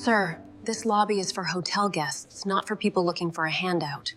Sir, this lobby is for hotel guests, not for people looking for a handout.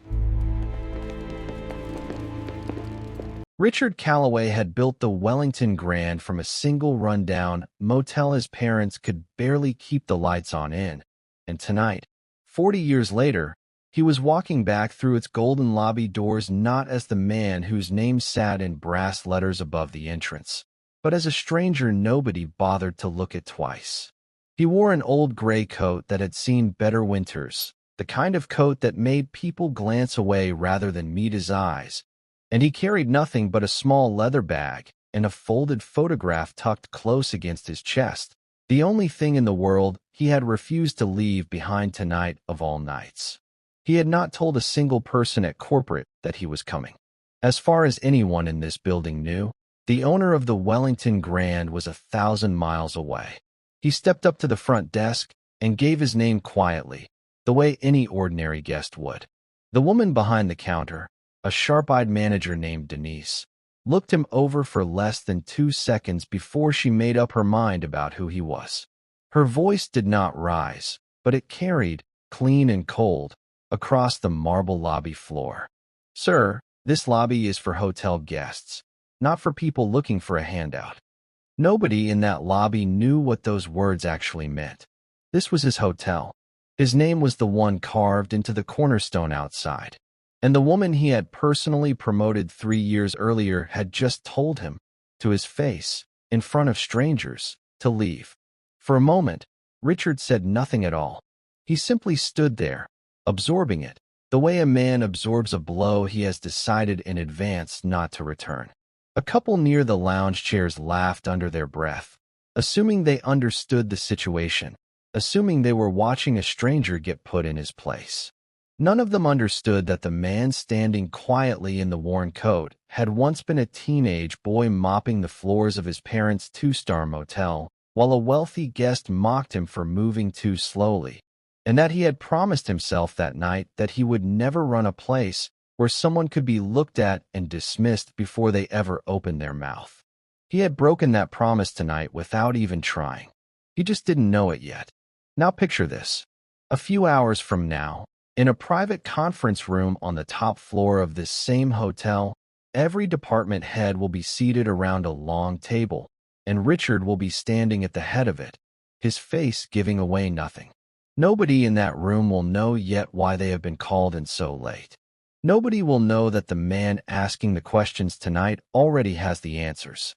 Richard Calloway had built the Wellington Grand from a single rundown motel his parents could barely keep the lights on in. And tonight, 40 years later, he was walking back through its golden lobby doors not as the man whose name sat in brass letters above the entrance, but as a stranger nobody bothered to look at twice. He wore an old gray coat that had seen better winters, the kind of coat that made people glance away rather than meet his eyes, and he carried nothing but a small leather bag and a folded photograph tucked close against his chest, the only thing in the world he had refused to leave behind tonight of all nights. He had not told a single person at corporate that he was coming. As far as anyone in this building knew, the owner of the Wellington Grand was 1,000 miles away. He stepped up to the front desk and gave his name quietly, the way any ordinary guest would. The woman behind the counter, a sharp-eyed manager named Denise, looked him over for less than 2 seconds before she made up her mind about who he was. Her voice did not rise, but it carried, clean and cold, across the marble lobby floor. "Sir, this lobby is for hotel guests, not for people looking for a handout." Nobody in that lobby knew what those words actually meant. This was his hotel. His name was the one carved into the cornerstone outside. And the woman he had personally promoted 3 years earlier had just told him, to his face, in front of strangers, to leave. For a moment, Richard said nothing at all. He simply stood there, absorbing it, the way a man absorbs a blow he has decided in advance not to return. A couple near the lounge chairs laughed under their breath, assuming they understood the situation, assuming they were watching a stranger get put in his place. None of them understood that the man standing quietly in the worn coat had once been a teenage boy mopping the floors of his parents' 2-star motel, while a wealthy guest mocked him for moving too slowly, and that he had promised himself that night that he would never run a place where someone could be looked at and dismissed before they ever opened their mouth. He had broken that promise tonight without even trying. He just didn't know it yet. Now picture this. A few hours from now, in a private conference room on the top floor of this same hotel, every department head will be seated around a long table, and Richard will be standing at the head of it, his face giving away nothing. Nobody in that room will know yet why they have been called in so late. Nobody will know that the man asking the questions tonight already has the answers.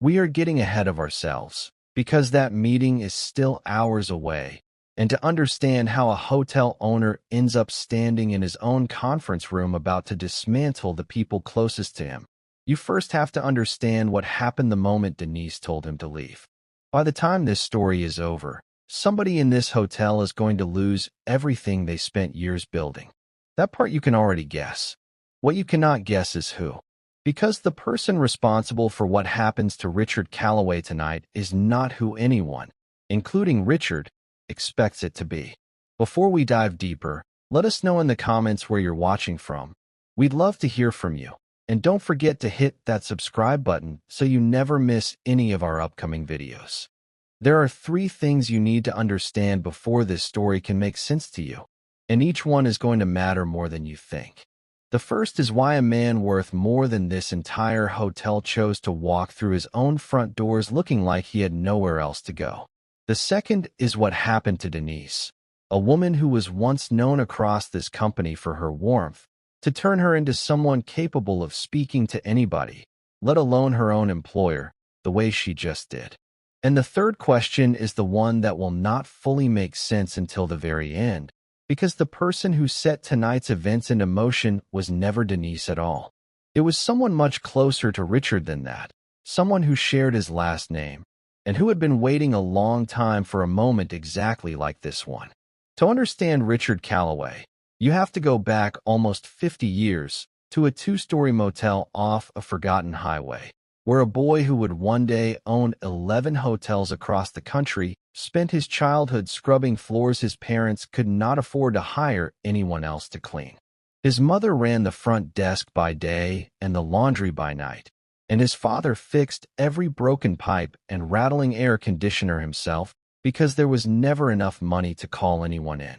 We are getting ahead of ourselves, because that meeting is still hours away. And to understand how a hotel owner ends up standing in his own conference room about to dismantle the people closest to him, you first have to understand what happened the moment Denise told him to leave. By the time this story is over, somebody in this hotel is going to lose everything they spent years building. That part you can already guess. What you cannot guess is who. Because the person responsible for what happens to Richard Calloway tonight is not who anyone, including Richard, expects it to be. Before we dive deeper, let us know in the comments where you're watching from. We'd love to hear from you. And don't forget to hit that subscribe button so you never miss any of our upcoming videos. There are 3 things you need to understand before this story can make sense to you, and each one is going to matter more than you think. The first is why a man worth more than this entire hotel chose to walk through his own front doors looking like he had nowhere else to go. The second is what happened to Denise, a woman who was once known across this company for her warmth, to turn her into someone capable of speaking to anybody, let alone her own employer, the way she just did. And the third question is the one that will not fully make sense until the very end, because the person who set tonight's events into motion was never Denise at all. It was someone much closer to Richard than that, someone who shared his last name, and who had been waiting a long time for a moment exactly like this one. To understand Richard Calloway, you have to go back almost 50 years to a 2-story motel off a forgotten highway, where a boy who would one day own 11 hotels across the country spent his childhood scrubbing floors his parents could not afford to hire anyone else to clean. His mother ran the front desk by day and the laundry by night, and his father fixed every broken pipe and rattling air conditioner himself because there was never enough money to call anyone in.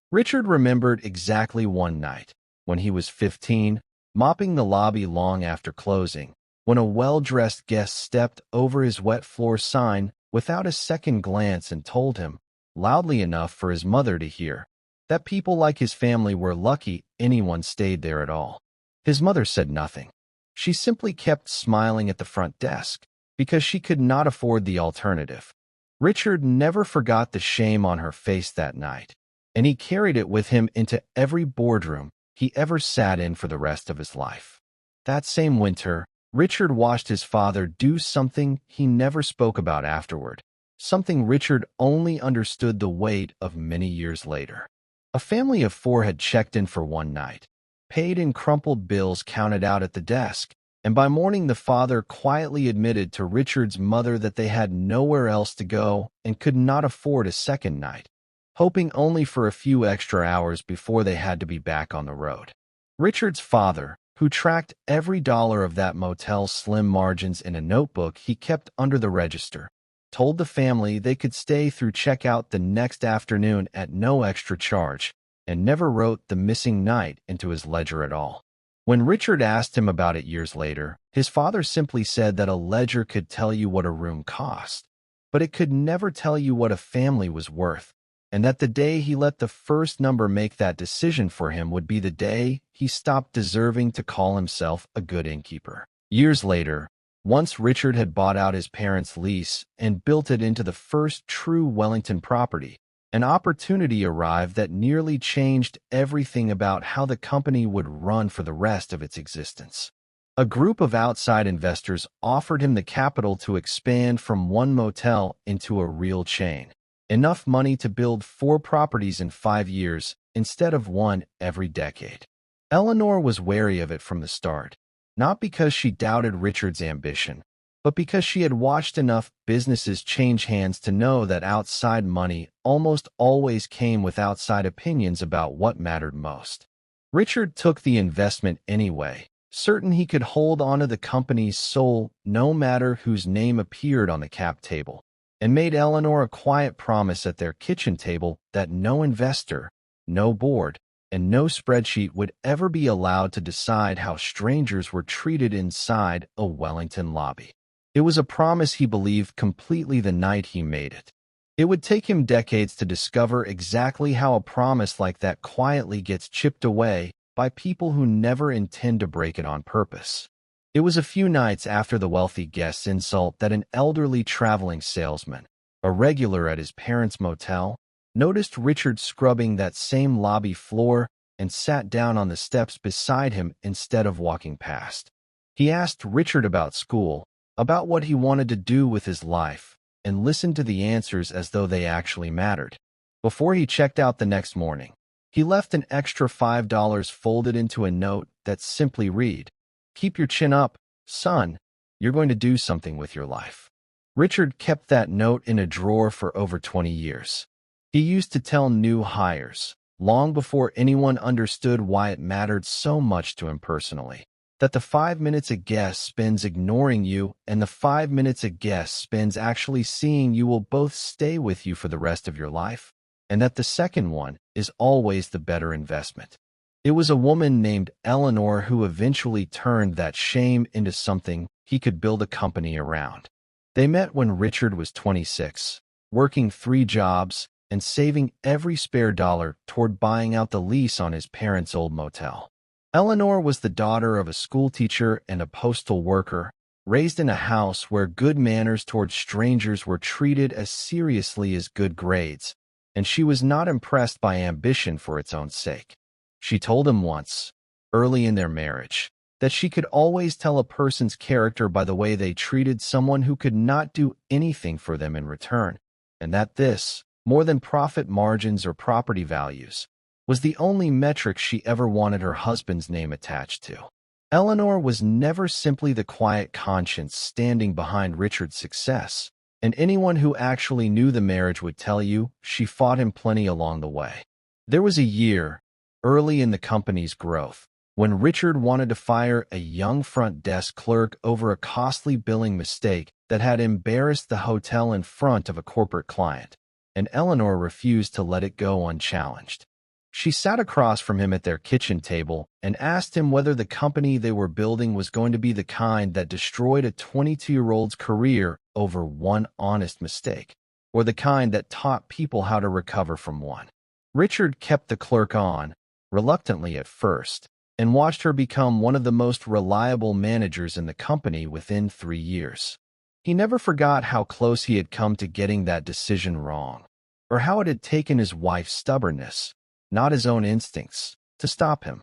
Richard remembered exactly one night, when he was 15, mopping the lobby long after closing, when a well-dressed guest stepped over his wet floor sign without a second glance and told him, loudly enough for his mother to hear, that people like his family were lucky anyone stayed there at all. His mother said nothing. She simply kept smiling at the front desk, because she could not afford the alternative. Richard never forgot the shame on her face that night, and he carried it with him into every boardroom he ever sat in for the rest of his life. That same winter, Richard watched his father do something he never spoke about afterward, something Richard only understood the weight of many years later. A family of 4 had checked in for one night, paid in crumpled bills counted out at the desk, and by morning the father quietly admitted to Richard's mother that they had nowhere else to go and could not afford a second night, hoping only for a few extra hours before they had to be back on the road. Richard's father, who tracked every dollar of that motel's slim margins in a notebook he kept under the register, told the family they could stay through checkout the next afternoon at no extra charge, and never wrote the missing night into his ledger at all. When Richard asked him about it years later, his father simply said that a ledger could tell you what a room cost, but it could never tell you what a family was worth, and that the day he let the first number make that decision for him would be the day he stopped deserving to call himself a good innkeeper. Years later, once Richard had bought out his parents' lease and built it into the first true Wellington property, an opportunity arrived that nearly changed everything about how the company would run for the rest of its existence. A group of outside investors offered him the capital to expand from one motel into a real chain, enough money to build 4 properties in 5 years instead of 1 every decade. Eleanor was wary of it from the start, not because she doubted Richard's ambition, but because she had watched enough businesses change hands to know that outside money almost always came with outside opinions about what mattered most. Richard took the investment anyway, certain he could hold onto the company's soul no matter whose name appeared on the cap table, and made Eleanor a quiet promise at their kitchen table that no investor, no board, and no spreadsheet would ever be allowed to decide how strangers were treated inside a Wellington lobby. It was a promise he believed completely the night he made it. It would take him decades to discover exactly how a promise like that quietly gets chipped away by people who never intend to break it on purpose. It was a few nights after the wealthy guest's insult that an elderly traveling salesman, a regular at his parents' motel, noticed Richard scrubbing that same lobby floor and sat down on the steps beside him instead of walking past. He asked Richard about school, about what he wanted to do with his life, and listened to the answers as though they actually mattered. Before he checked out the next morning, he left an extra $5 folded into a note that simply read, "Keep your chin up, son. You're going to do something with your life." Richard kept that note in a drawer for over 20 years. He used to tell new hires, long before anyone understood why it mattered so much to him personally, that the 5 minutes a guest spends ignoring you and the 5 minutes a guest spends actually seeing you will both stay with you for the rest of your life, and that the second one is always the better investment. It was a woman named Eleanor who eventually turned that shame into something he could build a company around. They met when Richard was 26, working 3 jobs and saving every spare dollar toward buying out the lease on his parents' old motel. Eleanor was the daughter of a schoolteacher and a postal worker, raised in a house where good manners toward strangers were treated as seriously as good grades, and she was not impressed by ambition for its own sake. She told him once, early in their marriage, that she could always tell a person's character by the way they treated someone who could not do anything for them in return, and that this, more than profit margins or property values, was the only metric she ever wanted her husband's name attached to. Eleanor was never simply the quiet conscience standing behind Richard's success, and anyone who actually knew the marriage would tell you she fought him plenty along the way. There was a year, early in the company's growth, when Richard wanted to fire a young front desk clerk over a costly billing mistake that had embarrassed the hotel in front of a corporate client. and Eleanor refused to let it go unchallenged. She sat across from him at their kitchen table and asked him whether the company they were building was going to be the kind that destroyed a 22-year-old's career over one honest mistake, or the kind that taught people how to recover from one. Richard kept the clerk on, reluctantly at first, and watched her become one of the most reliable managers in the company within 3 years. He never forgot how close he had come to getting that decision wrong, or how it had taken his wife's stubbornness, not his own instincts, to stop him.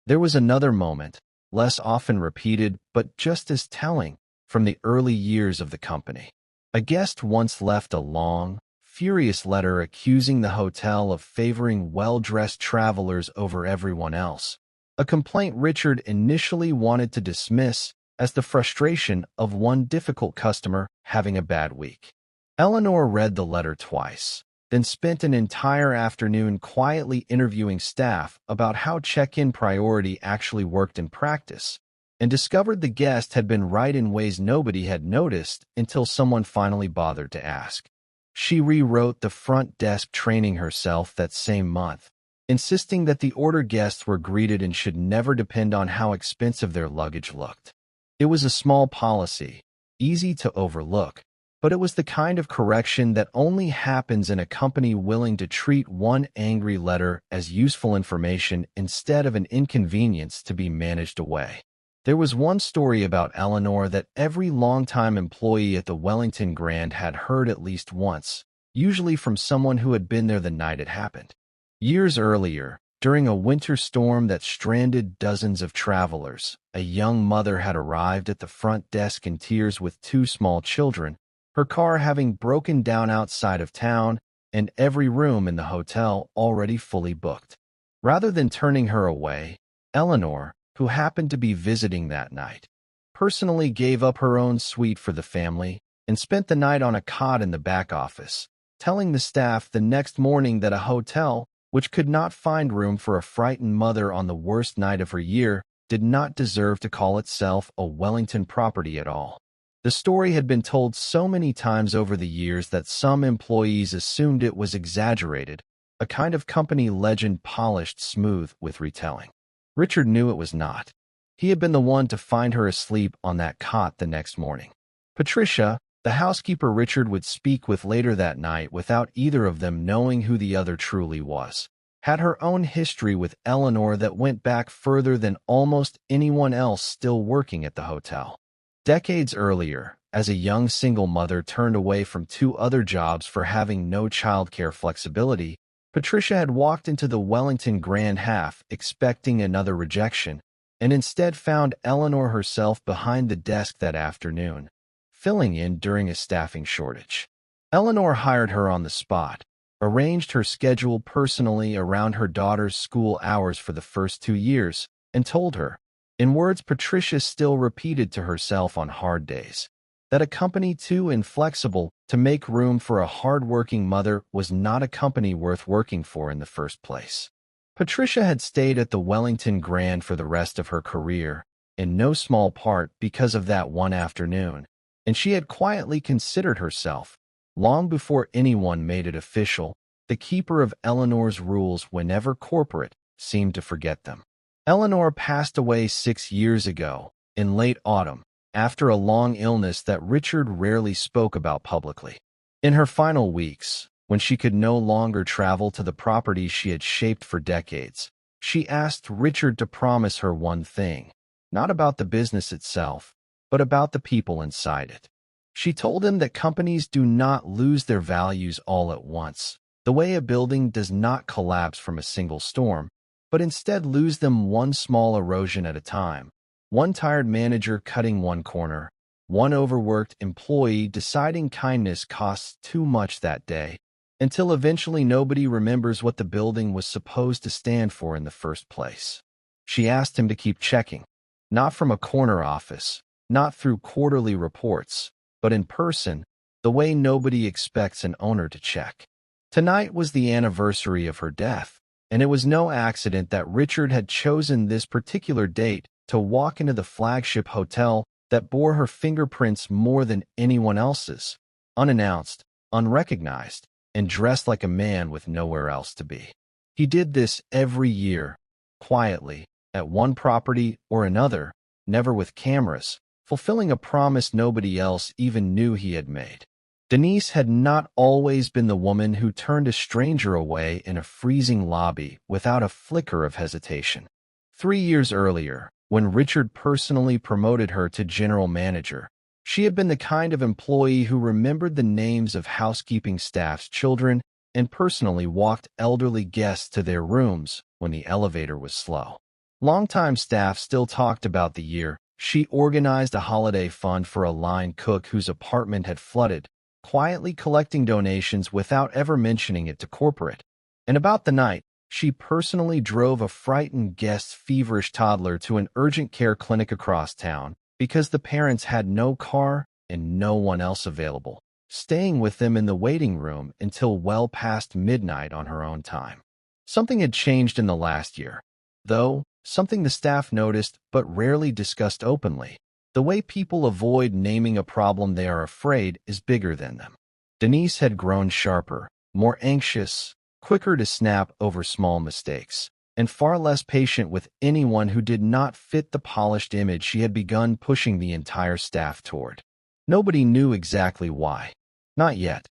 There was another moment, less often repeated but just as telling, from the early years of the company. A guest once left a long, furious letter accusing the hotel of favoring well-dressed travelers over everyone else, a complaint Richard initially wanted to dismiss as the frustration of one difficult customer having a bad week. Eleanor read the letter twice, then spent an entire afternoon quietly interviewing staff about how check-in priority actually worked in practice, and discovered the guest had been right in ways nobody had noticed until someone finally bothered to ask. She rewrote the front desk training herself that same month, insisting that the order guests were greeted and should never depend on how expensive their luggage looked. It was a small policy, easy to overlook, but it was the kind of correction that only happens in a company willing to treat one angry letter as useful information instead of an inconvenience to be managed away. There was one story about Eleanor that every longtime employee at the Wellington Grand had heard at least once, usually from someone who had been there the night it happened. Years earlier, during a winter storm that stranded dozens of travelers, a young mother had arrived at the front desk in tears with 2 small children, her car having broken down outside of town and every room in the hotel already fully booked. Rather than turning her away, Eleanor, who happened to be visiting that night, personally gave up her own suite for the family and spent the night on a cot in the back office, telling the staff the next morning that a hotel, which could not find room for a frightened mother on the worst night of her year, did not deserve to call itself a Wellington property at all. The story had been told so many times over the years that some employees assumed it was exaggerated, a kind of company legend polished smooth with retelling. Richard knew it was not. He had been the one to find her asleep on that cot the next morning. Patricia, the housekeeper Richard would speak with later that night without either of them knowing who the other truly was, had her own history with Eleanor that went back further than almost anyone else still working at the hotel. Decades earlier, as a young single mother turned away from 2 other jobs for having no childcare flexibility, Patricia had walked into the Wellington Grand half expecting another rejection, and instead found Eleanor herself behind the desk that afternoon, filling in during a staffing shortage. Eleanor hired her on the spot, arranged her schedule personally around her daughter's school hours for the first 2 years, and told her, in words Patricia still repeated to herself on hard days, that a company too inflexible to make room for a hard-working mother was not a company worth working for in the first place. Patricia had stayed at the Wellington Grand for the rest of her career, in no small part because of that one afternoon, and she had quietly considered herself, long before anyone made it official, the keeper of Eleanor's rules whenever corporate seemed to forget them. Eleanor passed away 6 years ago, in late autumn, after a long illness that Richard rarely spoke about publicly. In her final weeks, when she could no longer travel to the property she had shaped for decades, she asked Richard to promise her one thing, not about the business itself, but about the people inside it. She told him that companies do not lose their values all at once, the way a building does not collapse from a single storm, but instead lose them one small erosion at a time. One tired manager cutting one corner, one overworked employee deciding kindness costs too much that day, until eventually nobody remembers what the building was supposed to stand for in the first place. She asked him to keep checking, not from a corner office, not through quarterly reports, but in person, the way nobody expects an owner to check. Tonight was the anniversary of her death, and it was no accident that Richard had chosen this particular date to walk into the flagship hotel that bore her fingerprints more than anyone else's, unannounced, unrecognized, and dressed like a man with nowhere else to be. He did this every year, quietly, at one property or another, never with cameras, fulfilling a promise nobody else even knew he had made. Denise had not always been the woman who turned a stranger away in a freezing lobby without a flicker of hesitation. 3 years earlier, when Richard personally promoted her to general manager, she had been the kind of employee who remembered the names of housekeeping staff's children and personally walked elderly guests to their rooms when the elevator was slow. Longtime staff still talked about the year she organized a holiday fund for a line cook whose apartment had flooded, quietly collecting donations without ever mentioning it to corporate. And about the night, she personally drove a frightened guest's feverish toddler to an urgent care clinic across town because the parents had no car and no one else available, staying with them in the waiting room until well past midnight on her own time. Something had changed in the last year, though, something the staff noticed but rarely discussed openly. The way people avoid naming a problem they are afraid is bigger than them. Denise had grown sharper, more anxious, quicker to snap over small mistakes, and far less patient with anyone who did not fit the polished image she had begun pushing the entire staff toward. Nobody knew exactly why. Not yet.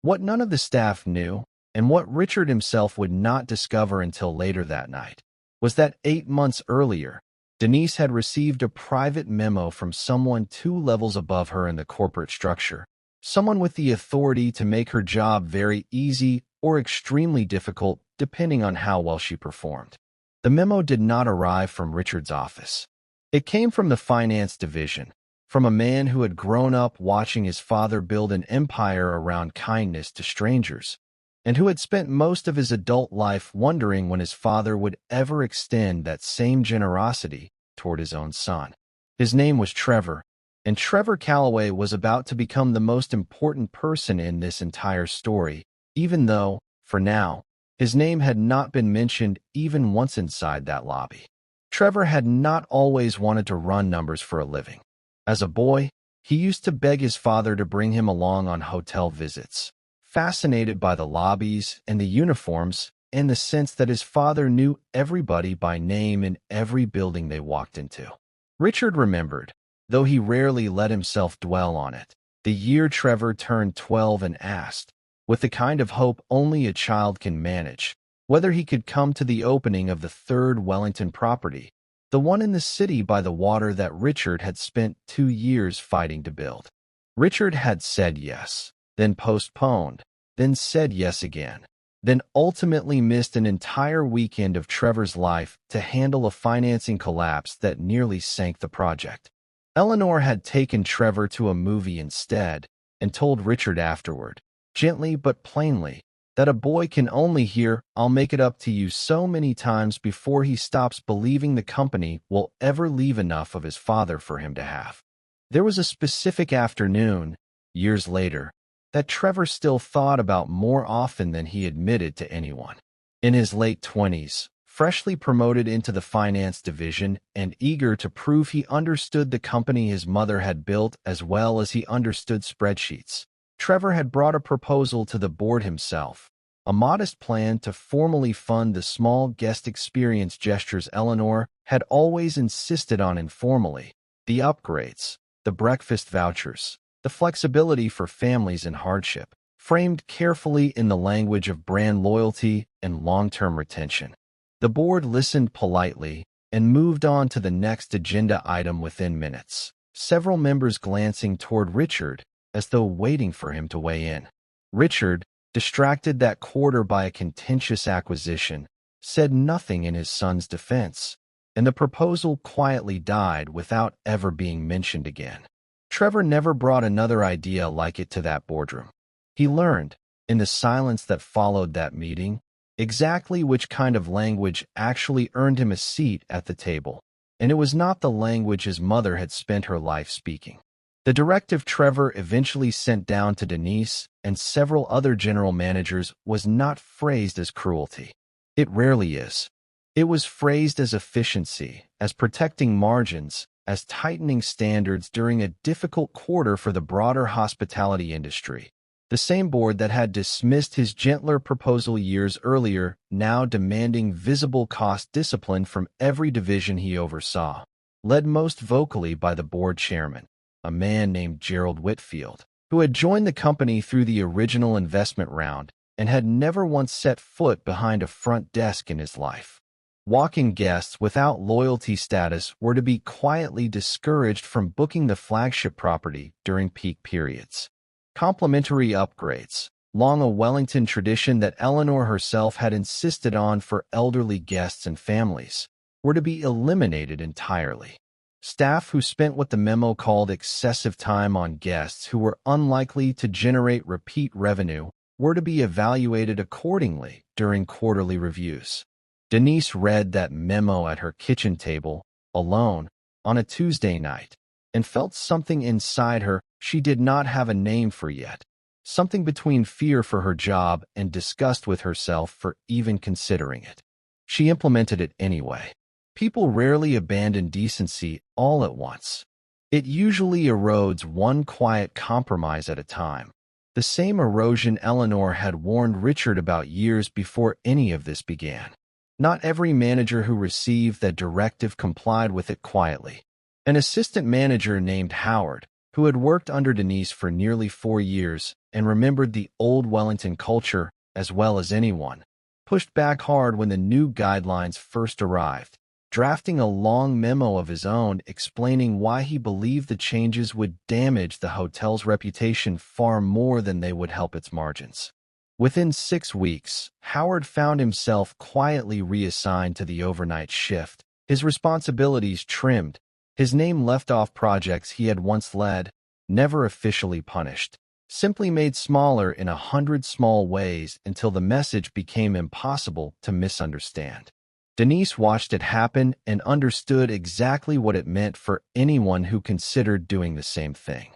What none of the staff knew, and what Richard himself would not discover until later that night, was that 8 months earlier, Denise had received a private memo from someone 2 levels above her in the corporate structure, someone with the authority to make her job very easy or extremely difficult depending on how well she performed. The memo did not arrive from Richard's office. It came from the finance division, from a man who had grown up watching his father build an empire around kindness to strangers, and who had spent most of his adult life wondering when his father would ever extend that same generosity toward his own son. His name was Trevor, and Trevor Calloway was about to become the most important person in this entire story, even though, for now, his name had not been mentioned even once inside that lobby. Trevor had not always wanted to run numbers for a living. As a boy, he used to beg his father to bring him along on hotel visits, fascinated by the lobbies and the uniforms and the sense that his father knew everybody by name in every building they walked into. Richard remembered, though he rarely let himself dwell on it, the year Trevor turned 12 and asked, with the kind of hope only a child can manage, whether he could come to the opening of the 3rd Wellington property, the one in the city by the water that Richard had spent 2 years fighting to build. Richard had said yes, then postponed, then said yes again, then ultimately missed an entire weekend of Trevor's life to handle a financing collapse that nearly sank the project. Eleanor had taken Trevor to a movie instead and told Richard afterward, gently but plainly, that a boy can only hear "I'll make it up to you" so many times before he stops believing the company will ever leave enough of his father for him to have. There was a specific afternoon, years later, that Trevor still thought about more often than he admitted to anyone. In his late 20s, freshly promoted into the finance division and eager to prove he understood the company his mother had built as well as he understood spreadsheets, Trevor had brought a proposal to the board himself, a modest plan to formally fund the small guest experience gestures Eleanor had always insisted on informally, the upgrades, the breakfast vouchers, the flexibility for families in hardship, framed carefully in the language of brand loyalty and long-term retention. The board listened politely and moved on to the next agenda item within minutes, several members glancing toward Richard as though waiting for him to weigh in. Richard, distracted that quarter by a contentious acquisition, said nothing in his son's defense, and the proposal quietly died without ever being mentioned again. Trevor never brought another idea like it to that boardroom. He learned, in the silence that followed that meeting, exactly which kind of language actually earned him a seat at the table, and it was not the language his mother had spent her life speaking. The directive Trevor eventually sent down to Denise and several other general managers was not phrased as cruelty. It rarely is. It was phrased as efficiency, as protecting margins, as tightening standards during a difficult quarter for the broader hospitality industry. The same board that had dismissed his gentler proposal years earlier, now demanding visible cost discipline from every division he oversaw, led most vocally by the board chairman, a man named Gerald Whitfield, who had joined the company through the original investment round and had never once set foot behind a front desk in his life. Walk-in guests without loyalty status were to be quietly discouraged from booking the flagship property during peak periods. Complimentary upgrades, long a Wellington tradition that Eleanor herself had insisted on for elderly guests and families, were to be eliminated entirely. Staff who spent what the memo called excessive time on guests who were unlikely to generate repeat revenue were to be evaluated accordingly during quarterly reviews. Denise read that memo at her kitchen table, alone, on a Tuesday night, and felt something inside her she did not have a name for yet, something between fear for her job and disgust with herself for even considering it. She implemented it anyway. People rarely abandon decency all at once. It usually erodes one quiet compromise at a time. The same erosion Eleanor had warned Richard about years before any of this began. Not every manager who received that directive complied with it quietly. An assistant manager named Howard, who had worked under Denise for nearly 4 years and remembered the old Wellington culture as well as anyone, pushed back hard when the new guidelines first arrived, drafting a long memo of his own explaining why he believed the changes would damage the hotel's reputation far more than they would help its margins. Within 6 weeks, Howard found himself quietly reassigned to the overnight shift, his responsibilities trimmed, his name left off projects he had once led, never officially punished, simply made smaller in 100 small ways until the message became impossible to misunderstand. Denise watched it happen and understood exactly what it meant for anyone who considered doing the same thing.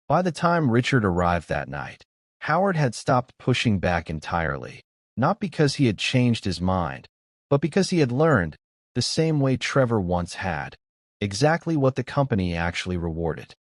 By the time Richard arrived that night, Howard had stopped pushing back entirely, not because he had changed his mind, but because he had learned, the same way Trevor once had, exactly what the company actually rewarded.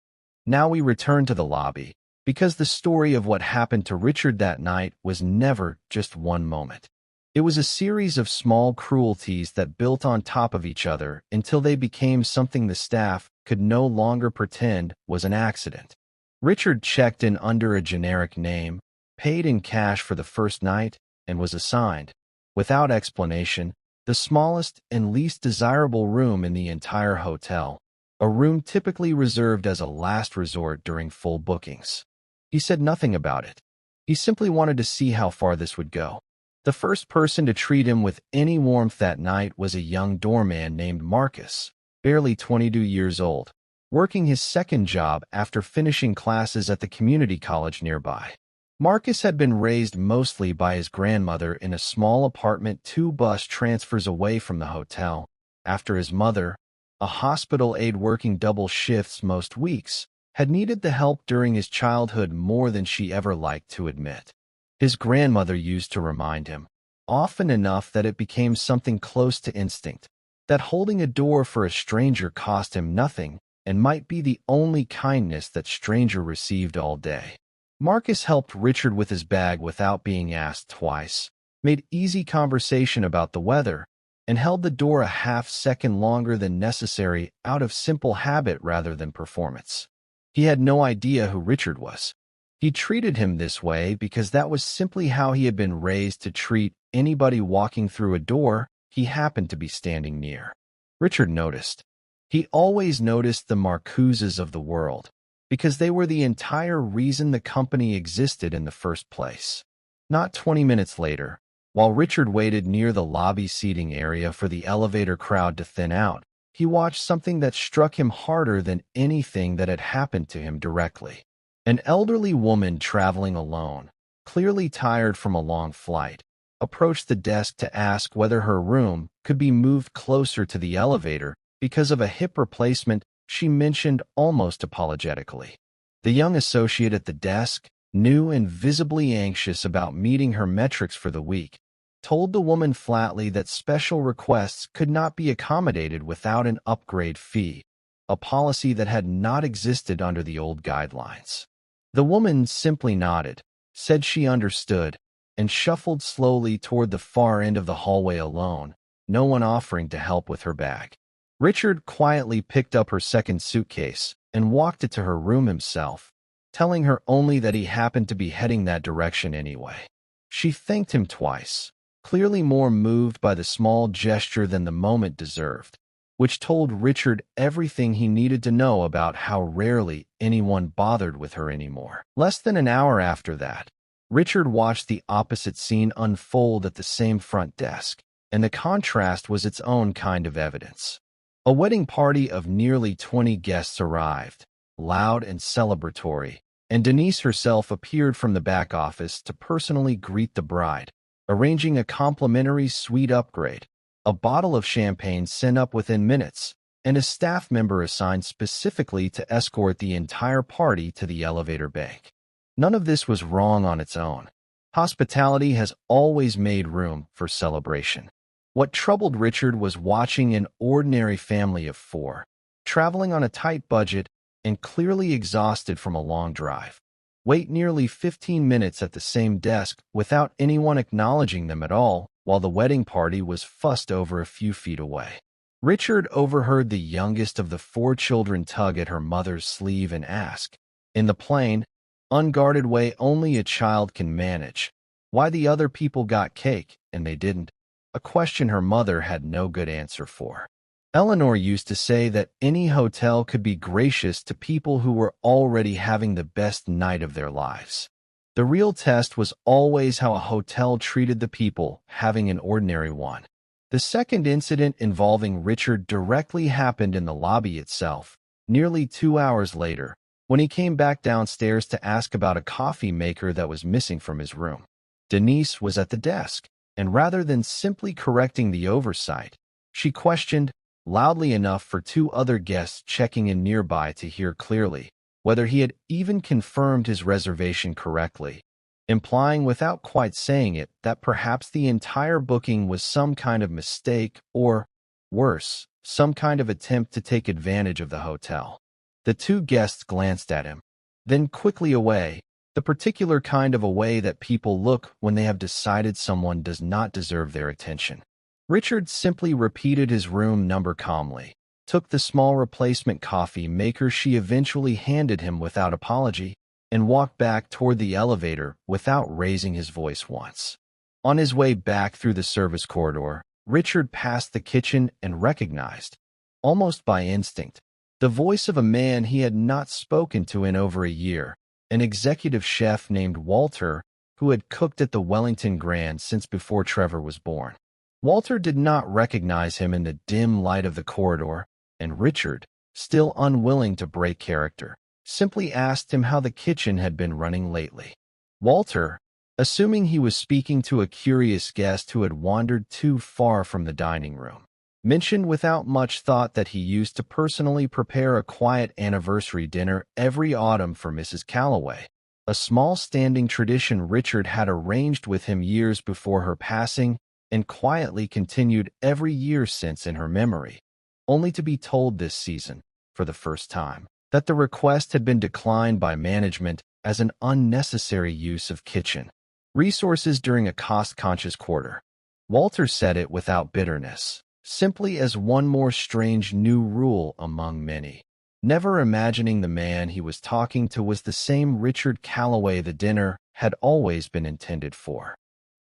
Now we return to the lobby, because the story of what happened to Richard that night was never just one moment. It was a series of small cruelties that built on top of each other until they became something the staff could no longer pretend was an accident. Richard checked in under a generic name, paid in cash for the first night, and was assigned, without explanation, the smallest and least desirable room in the entire hotel, a room typically reserved as a last resort during full bookings. He said nothing about it. He simply wanted to see how far this would go. The first person to treat him with any warmth that night was a young doorman named Marcus, barely 22 years old, working his second job after finishing classes at the community college nearby. Marcus had been raised mostly by his grandmother in a small apartment 2 bus transfers away from the hotel, after his mother, a hospital aide working double shifts most weeks, had needed the help during his childhood more than she ever liked to admit. His grandmother used to remind him, often enough that it became something close to instinct, that holding a door for a stranger cost him nothing and might be the only kindness that stranger received all day. Marcus helped Richard with his bag without being asked twice, made easy conversation about the weather, and held the door a half-second longer than necessary out of simple habit rather than performance. He had no idea who Richard was. He treated him this way because that was simply how he had been raised to treat anybody walking through a door he happened to be standing near. Richard noticed. He always noticed the Marcuses of the world, because they were the entire reason the company existed in the first place. Not 20 minutes later, while Richard waited near the lobby seating area for the elevator crowd to thin out, he watched something that struck him harder than anything that had happened to him directly. An elderly woman traveling alone, clearly tired from a long flight, approached the desk to ask whether her room could be moved closer to the elevator because of a hip replacement she mentioned almost apologetically. The young associate at the desk, new and visibly anxious about meeting her metrics for the week, told the woman flatly that special requests could not be accommodated without an upgrade fee, a policy that had not existed under the old guidelines. The woman simply nodded, said she understood, and shuffled slowly toward the far end of the hallway alone, no one offering to help with her bag. Richard quietly picked up her second suitcase and walked it to her room himself, telling her only that he happened to be heading that direction anyway. She thanked him twice, clearly more moved by the small gesture than the moment deserved, which told Richard everything he needed to know about how rarely anyone bothered with her anymore. Less than an hour after that, Richard watched the opposite scene unfold at the same front desk, and the contrast was its own kind of evidence. A wedding party of nearly 20 guests arrived, loud and celebratory, and Denise herself appeared from the back office to personally greet the bride, arranging a complimentary suite upgrade, a bottle of champagne sent up within minutes, and a staff member assigned specifically to escort the entire party to the elevator bank. None of this was wrong on its own. Hospitality has always made room for celebration. What troubled Richard was watching an ordinary family of four, traveling on a tight budget and clearly exhausted from a long drive, wait nearly 15 minutes at the same desk without anyone acknowledging them at all, while the wedding party was fussed over a few feet away. Richard overheard the youngest of the four children tug at her mother's sleeve and ask, in the plain, unguarded way only a child can manage, why the other people got cake and they didn't, a question her mother had no good answer for. Eleanor used to say that any hotel could be gracious to people who were already having the best night of their lives. The real test was always how a hotel treated the people having an ordinary one. The second incident involving Richard directly happened in the lobby itself, nearly 2 hours later, when he came back downstairs to ask about a coffee maker that was missing from his room. Denise was at the desk, and rather than simply correcting the oversight, she questioned, loudly enough for two other guests checking in nearby to hear clearly, whether he had even confirmed his reservation correctly, implying without quite saying it that perhaps the entire booking was some kind of mistake or, worse, some kind of attempt to take advantage of the hotel. The two guests glanced at him, then quickly away, the particular kind of away that people look when they have decided someone does not deserve their attention. Richard simply repeated his room number calmly, took the small replacement coffee maker she eventually handed him without apology, and walked back toward the elevator without raising his voice once. On his way back through the service corridor, Richard passed the kitchen and recognized, almost by instinct, the voice of a man he had not spoken to in over a year, an executive chef named Walter who had cooked at the Wellington Grand since before Trevor was born. Walter did not recognize him in the dim light of the corridor, and Richard, still unwilling to break character, simply asked him how the kitchen had been running lately. Walter, assuming he was speaking to a curious guest who had wandered too far from the dining room, mentioned without much thought that he used to personally prepare a quiet anniversary dinner every autumn for Mrs. Calloway, a small standing tradition Richard had arranged with him years before her passing and quietly continued every year since in her memory, only to be told this season, for the first time, that the request had been declined by management as an unnecessary use of kitchen resources during a cost-conscious quarter. Walter said it without bitterness, simply as one more strange new rule among many, never imagining the man he was talking to was the same Richard Calloway the dinner had always been intended for.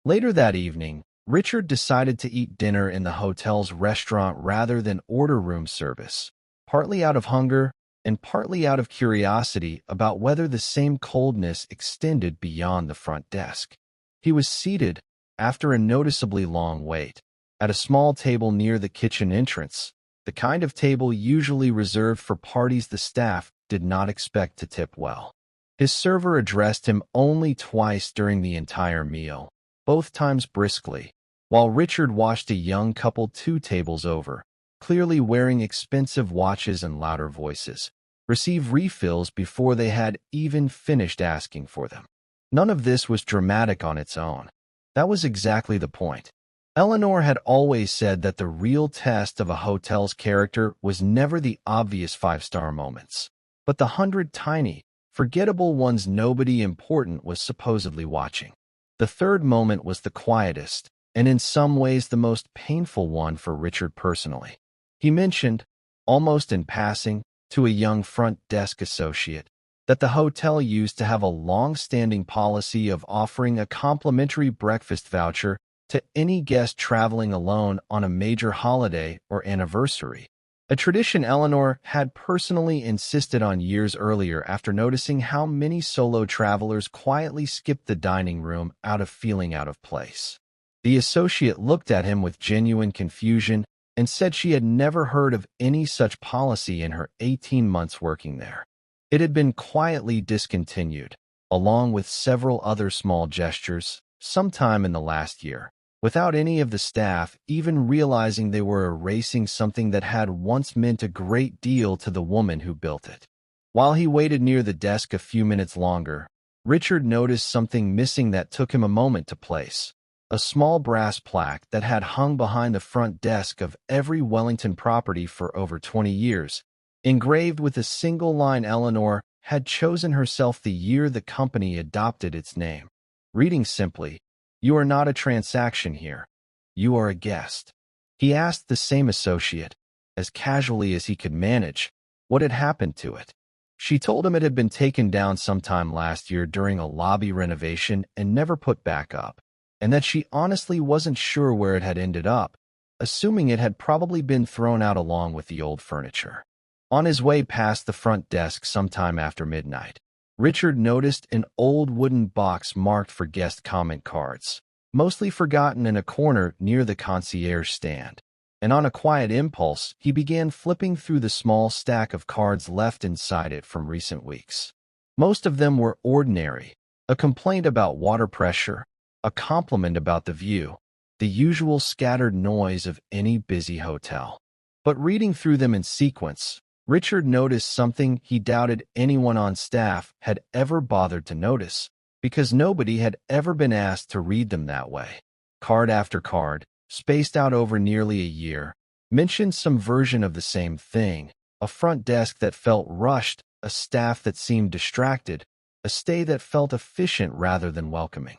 Later that evening, Richard decided to eat dinner in the hotel's restaurant rather than order room service, partly out of hunger and partly out of curiosity about whether the same coldness extended beyond the front desk. He was seated, after a noticeably long wait, at a small table near the kitchen entrance, the kind of table usually reserved for parties the staff did not expect to tip well. His server addressed him only twice during the entire meal, both times briskly, while Richard watched a young couple 2 tables over, clearly wearing expensive watches and louder voices, receive refills before they had even finished asking for them. None of this was dramatic on its own. That was exactly the point. Eleanor had always said that the real test of a hotel's character was never the obvious 5-star moments, but the 100 tiny, forgettable ones nobody important was supposedly watching. The third moment was the quietest, and in some ways the most painful one for Richard personally. He mentioned, almost in passing, to a young front desk associate, that the hotel used to have a long-standing policy of offering a complimentary breakfast voucher to any guest traveling alone on a major holiday or anniversary, a tradition Eleanor had personally insisted on years earlier after noticing how many solo travelers quietly skipped the dining room out of feeling out of place. The associate looked at him with genuine confusion and said she had never heard of any such policy in her 18 months working there. It had been quietly discontinued, along with several other small gestures, sometime in the last year, without any of the staff even realizing they were erasing something that had once meant a great deal to the woman who built it. While he waited near the desk a few minutes longer, Richard noticed something missing that took him a moment to place. A small brass plaque that had hung behind the front desk of every Wellington property for over 20 years, engraved with a single line Eleanor had chosen herself the year the company adopted its name, reading simply, "You are not a transaction here. You are a guest." He asked the same associate, as casually as he could manage, what had happened to it. She told him it had been taken down sometime last year during a lobby renovation and never put back up, and that she honestly wasn't sure where it had ended up, assuming it had probably been thrown out along with the old furniture. On his way past the front desk sometime after midnight, Richard noticed an old wooden box marked for guest comment cards, mostly forgotten in a corner near the concierge stand. And on a quiet impulse, he began flipping through the small stack of cards left inside it from recent weeks. Most of them were ordinary, a complaint about water pressure, a compliment about the view, the usual scattered noise of any busy hotel. But reading through them in sequence, Richard noticed something he doubted anyone on staff had ever bothered to notice, because nobody had ever been asked to read them that way. Card after card, spaced out over nearly a year, mentioned some version of the same thing: a front desk that felt rushed, a staff that seemed distracted, a stay that felt efficient rather than welcoming.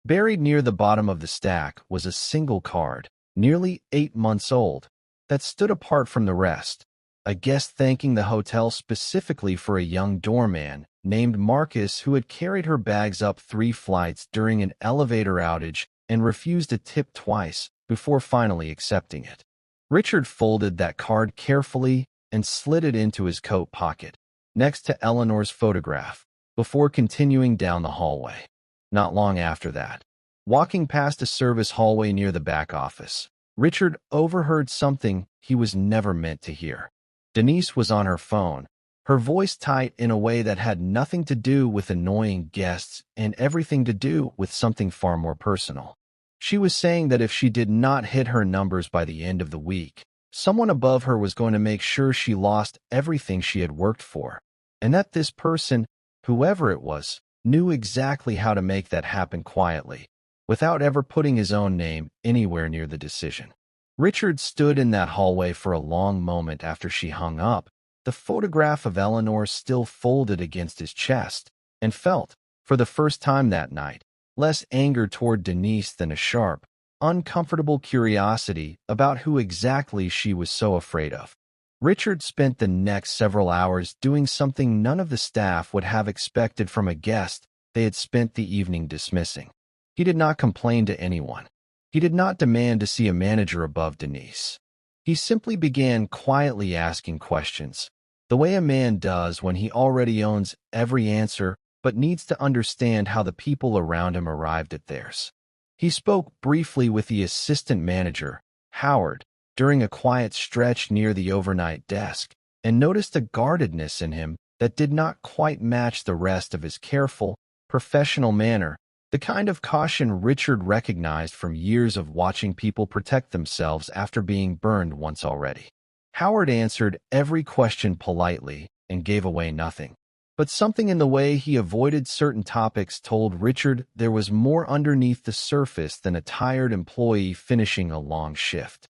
Buried near the bottom of the stack was a single card, nearly 8 months old, that stood apart from the rest. A guest thanking the hotel specifically for a young doorman named Marcus who had carried her bags up 3 flights during an elevator outage and refused a tip twice before finally accepting it. Richard folded that card carefully and slid it into his coat pocket, next to Eleanor's photograph, before continuing down the hallway. Not long after that, walking past a service hallway near the back office, Richard overheard something he was never meant to hear. Denise was on her phone, her voice tight in a way that had nothing to do with annoying guests and everything to do with something far more personal. She was saying that if she did not hit her numbers by the end of the week, someone above her was going to make sure she lost everything she had worked for, and that this person, whoever it was, knew exactly how to make that happen quietly, without ever putting his own name anywhere near the decision. Richard stood in that hallway for a long moment after she hung up, the photograph of Eleanor still folded against his chest, and felt, for the first time that night, less anger toward Denise than a sharp, uncomfortable curiosity about who exactly she was so afraid of. Richard spent the next several hours doing something none of the staff would have expected from a guest they had spent the evening dismissing. He did not complain to anyone. He did not demand to see a manager above Denise. He simply began quietly asking questions, the way a man does when he already owns every answer but needs to understand how the people around him arrived at theirs. He spoke briefly with the assistant manager, Howard, during a quiet stretch near the overnight desk, and noticed a guardedness in him that did not quite match the rest of his careful, professional manner, the kind of caution Richard recognized from years of watching people protect themselves after being burned once already. Howard answered every question politely and gave away nothing. But something in the way he avoided certain topics told Richard there was more underneath the surface than a tired employee finishing a long shift.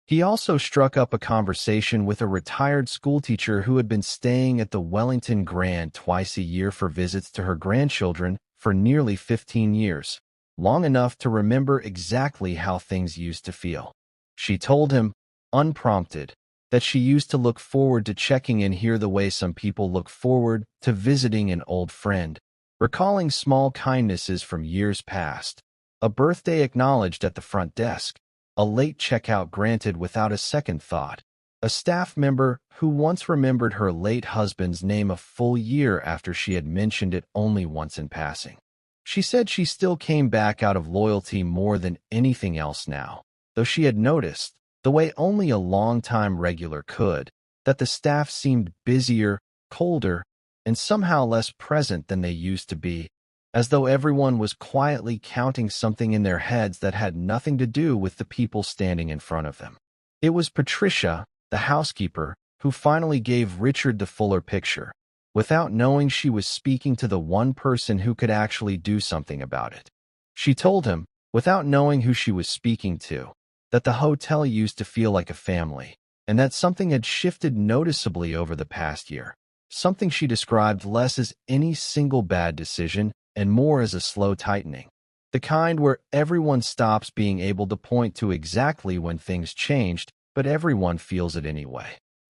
He also struck up a conversation with a retired schoolteacher who had been staying at the Wellington Grand twice a year for visits to her grandchildren for nearly 15 years, long enough to remember exactly how things used to feel. She told him, unprompted, that she used to look forward to checking in here the way some people look forward to visiting an old friend, recalling small kindnesses from years past, a birthday acknowledged at the front desk, a late checkout granted without a second thought, a staff member who once remembered her late husband's name a full year after she had mentioned it only once in passing. She said she still came back out of loyalty more than anything else now, though she had noticed, the way only a long-time regular could, that the staff seemed busier, colder, and somehow less present than they used to be, as though everyone was quietly counting something in their heads that had nothing to do with the people standing in front of them. It was Patricia, the housekeeper, who finally gave Richard the fuller picture, without knowing she was speaking to the one person who could actually do something about it. She told him, without knowing who she was speaking to, that the hotel used to feel like a family, and that something had shifted noticeably over the past year, something she described less as any single bad decision and more as a slow tightening, the kind where everyone stops being able to point to exactly when things changed, but everyone feels it anyway.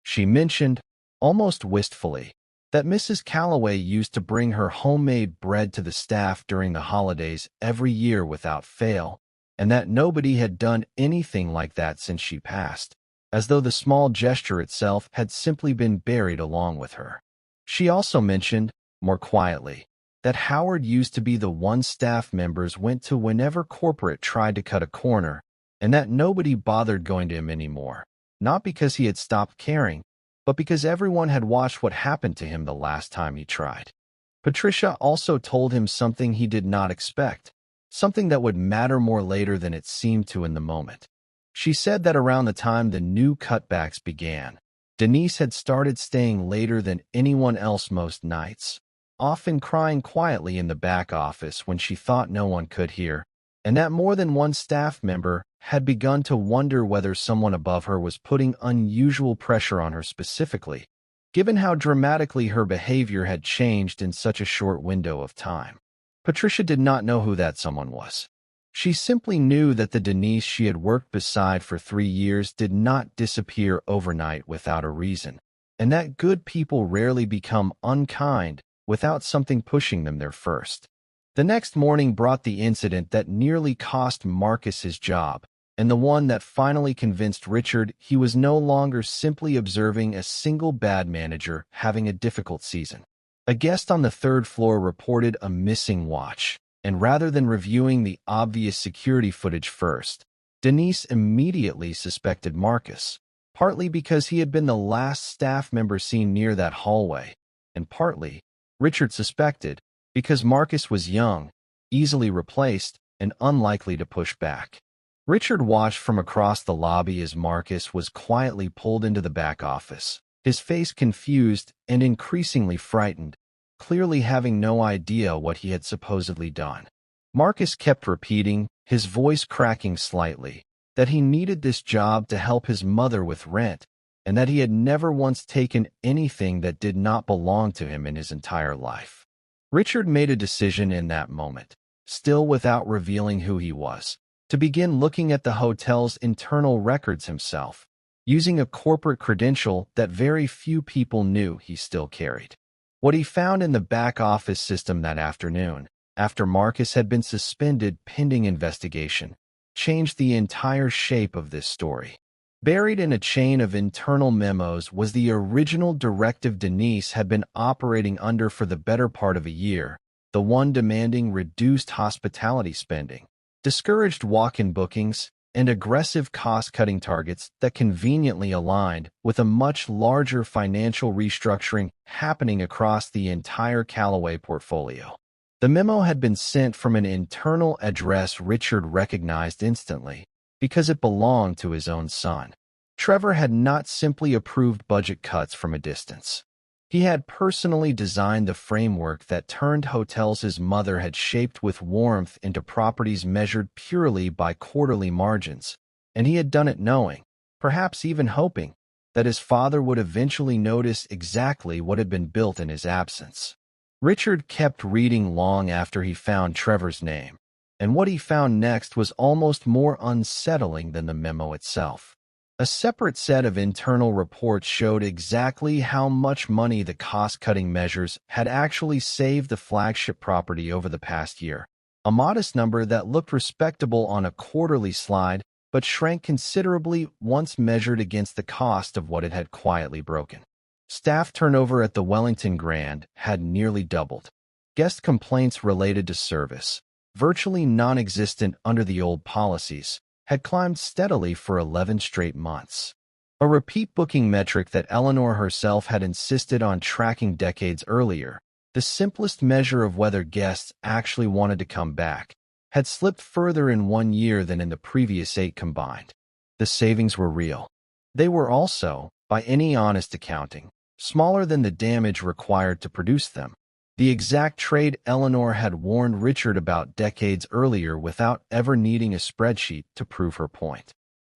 She mentioned, almost wistfully, that Mrs. Calloway used to bring her homemade bread to the staff during the holidays every year without fail, and that nobody had done anything like that since she passed, as though the small gesture itself had simply been buried along with her. She also mentioned, more quietly, that Howard used to be the one staff members went to whenever corporate tried to cut a corner, and that nobody bothered going to him anymore, not because he had stopped caring, but because everyone had watched what happened to him the last time he tried. Patricia also told him something he did not expect, something that would matter more later than it seemed to in the moment. She said that around the time the new cutbacks began, Denise had started staying later than anyone else most nights, often crying quietly in the back office when she thought no one could hear, and that more than one staff member had begun to wonder whether someone above her was putting unusual pressure on her specifically, given how dramatically her behavior had changed in such a short window of time. Patricia did not know who that someone was. She simply knew that the Denise she had worked beside for 3 years did not disappear overnight without a reason, and that good people rarely become unkind without something pushing them there first. The next morning brought the incident that nearly cost Marcus his job, and the one that finally convinced Richard he was no longer simply observing a single bad manager having a difficult season. A guest on the 3rd floor reported a missing watch, and rather than reviewing the obvious security footage first, Denise immediately suspected Marcus, partly because he had been the last staff member seen near that hallway, and partly, Richard suspected, because Marcus was young, easily replaced, and unlikely to push back. Richard watched from across the lobby as Marcus was quietly pulled into the back office, his face confused and increasingly frightened, clearly having no idea what he had supposedly done. Marcus kept repeating, his voice cracking slightly, that he needed this job to help his mother with rent, and that he had never once taken anything that did not belong to him in his entire life. Richard made a decision in that moment, still without revealing who he was, to begin looking at the hotel's internal records himself, using a corporate credential that very few people knew he still carried. What he found in the back office system that afternoon, after Marcus had been suspended pending investigation, changed the entire shape of this story. Buried in a chain of internal memos was the original directive Denise had been operating under for the better part of a year, the one demanding reduced hospitality spending, discouraged walk-in bookings, and aggressive cost-cutting targets that conveniently aligned with a much larger financial restructuring happening across the entire Calloway portfolio. The memo had been sent from an internal address Richard recognized instantly, because it belonged to his own son. Trevor had not simply approved budget cuts from a distance. He had personally designed the framework that turned hotels his mother had shaped with warmth into properties measured purely by quarterly margins, and he had done it knowing, perhaps even hoping that his father would eventually notice exactly what had been built in his absence. Richard kept reading long after he found Trevor's name, and what he found next was almost more unsettling than the memo itself. A separate set of internal reports showed exactly how much money the cost-cutting measures had actually saved the flagship property over the past year, a modest number that looked respectable on a quarterly slide but shrank considerably once measured against the cost of what it had quietly broken. Staff turnover at the Wellington Grand had nearly doubled. Guest complaints related to service, virtually non-existent under the old policies, had climbed steadily for 11 straight months. A repeat booking metric that Eleanor herself had insisted on tracking decades earlier, the simplest measure of whether guests actually wanted to come back, had slipped further in 1 year than in the previous 8 combined. The savings were real. They were also, by any honest accounting, smaller than the damage required to produce them. The exact trade Eleanor had warned Richard about decades earlier without ever needing a spreadsheet to prove her point.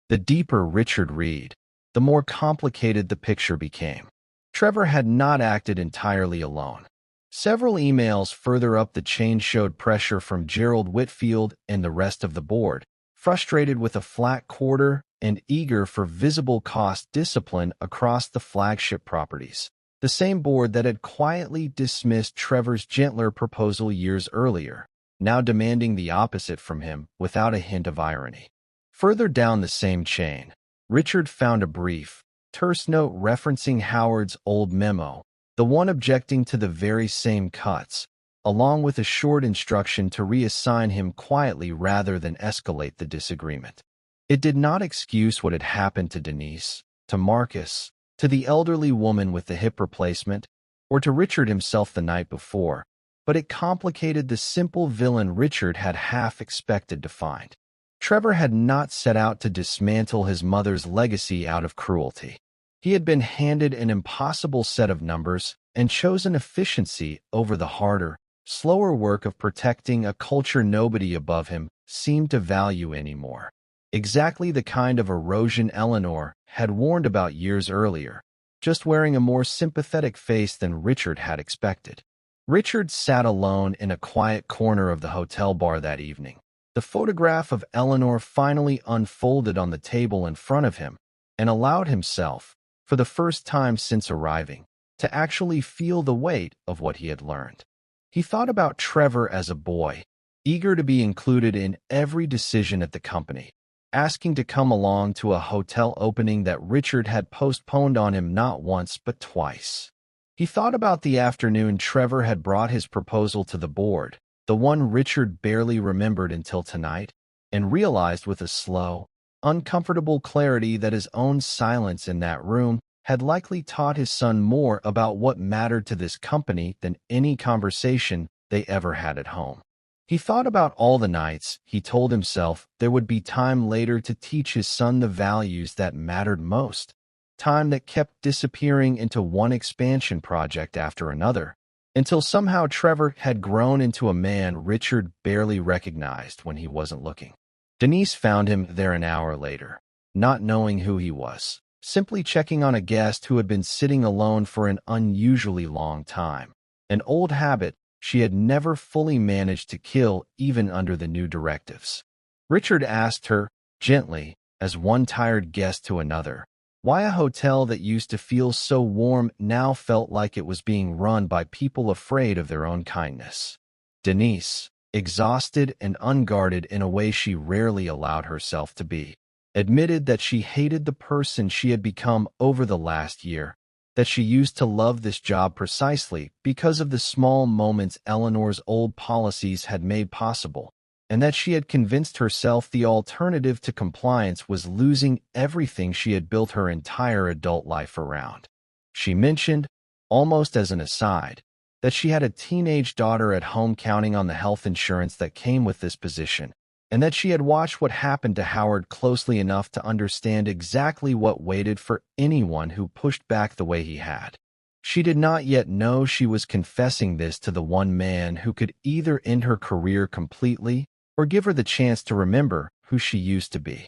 The deeper Richard read, the more complicated the picture became. Trevor had not acted entirely alone. Several emails further up the chain showed pressure from Gerald Whitfield and the rest of the board, frustrated with a flat quarter and eager for visible cost discipline across the flagship properties. The same board that had quietly dismissed Trevor's gentler proposal years earlier, now demanding the opposite from him without a hint of irony. Further down the same chain, Richard found a brief, terse note referencing Howard's old memo, the one objecting to the very same cuts, along with a short instruction to reassign him quietly rather than escalate the disagreement. It did not excuse what had happened to Denise, to Marcus, to the elderly woman with the hip replacement, or to Richard himself the night before, but it complicated the simple villain Richard had half expected to find. Trevor had not set out to dismantle his mother's legacy out of cruelty. He had been handed an impossible set of numbers and chosen efficiency over the harder, slower work of protecting a culture nobody above him seemed to value anymore. Exactly the kind of erosion Eleanor had warned about years earlier, just wearing a more sympathetic face than Richard had expected. Richard sat alone in a quiet corner of the hotel bar that evening. The photograph of Eleanor finally unfolded on the table in front of him and allowed himself, for the first time since arriving, to actually feel the weight of what he had learned. He thought about Trevor as a boy, eager to be included in every decision at the company, asking to come along to a hotel opening that Richard had postponed on him not once but twice. He thought about the afternoon Trevor had brought his proposal to the board, the one Richard barely remembered until tonight, and realized with a slow, uncomfortable clarity that his own silence in that room had likely taught his son more about what mattered to this company than any conversation they ever had at home. He thought about all the nights he told himself there would be time later to teach his son the values that mattered most, time that kept disappearing into one expansion project after another, until somehow Trevor had grown into a man Richard barely recognized when he wasn't looking. Denise found him there an hour later, not knowing who he was, simply checking on a guest who had been sitting alone for an unusually long time, an old habit she had never fully managed to kill even under the new directives. Richard asked her, gently, as one tired guest to another, why a hotel that used to feel so warm now felt like it was being run by people afraid of their own kindness. Denise, exhausted and unguarded in a way she rarely allowed herself to be, admitted that she hated the person she had become over the last year, that she used to love this job precisely because of the small moments Eleanor's old policies had made possible, and that she had convinced herself the alternative to compliance was losing everything she had built her entire adult life around. She mentioned, almost as an aside, that she had a teenage daughter at home counting on the health insurance that came with this position, and that she had watched what happened to Howard closely enough to understand exactly what waited for anyone who pushed back the way he had. She did not yet know she was confessing this to the one man who could either end her career completely or give her the chance to remember who she used to be.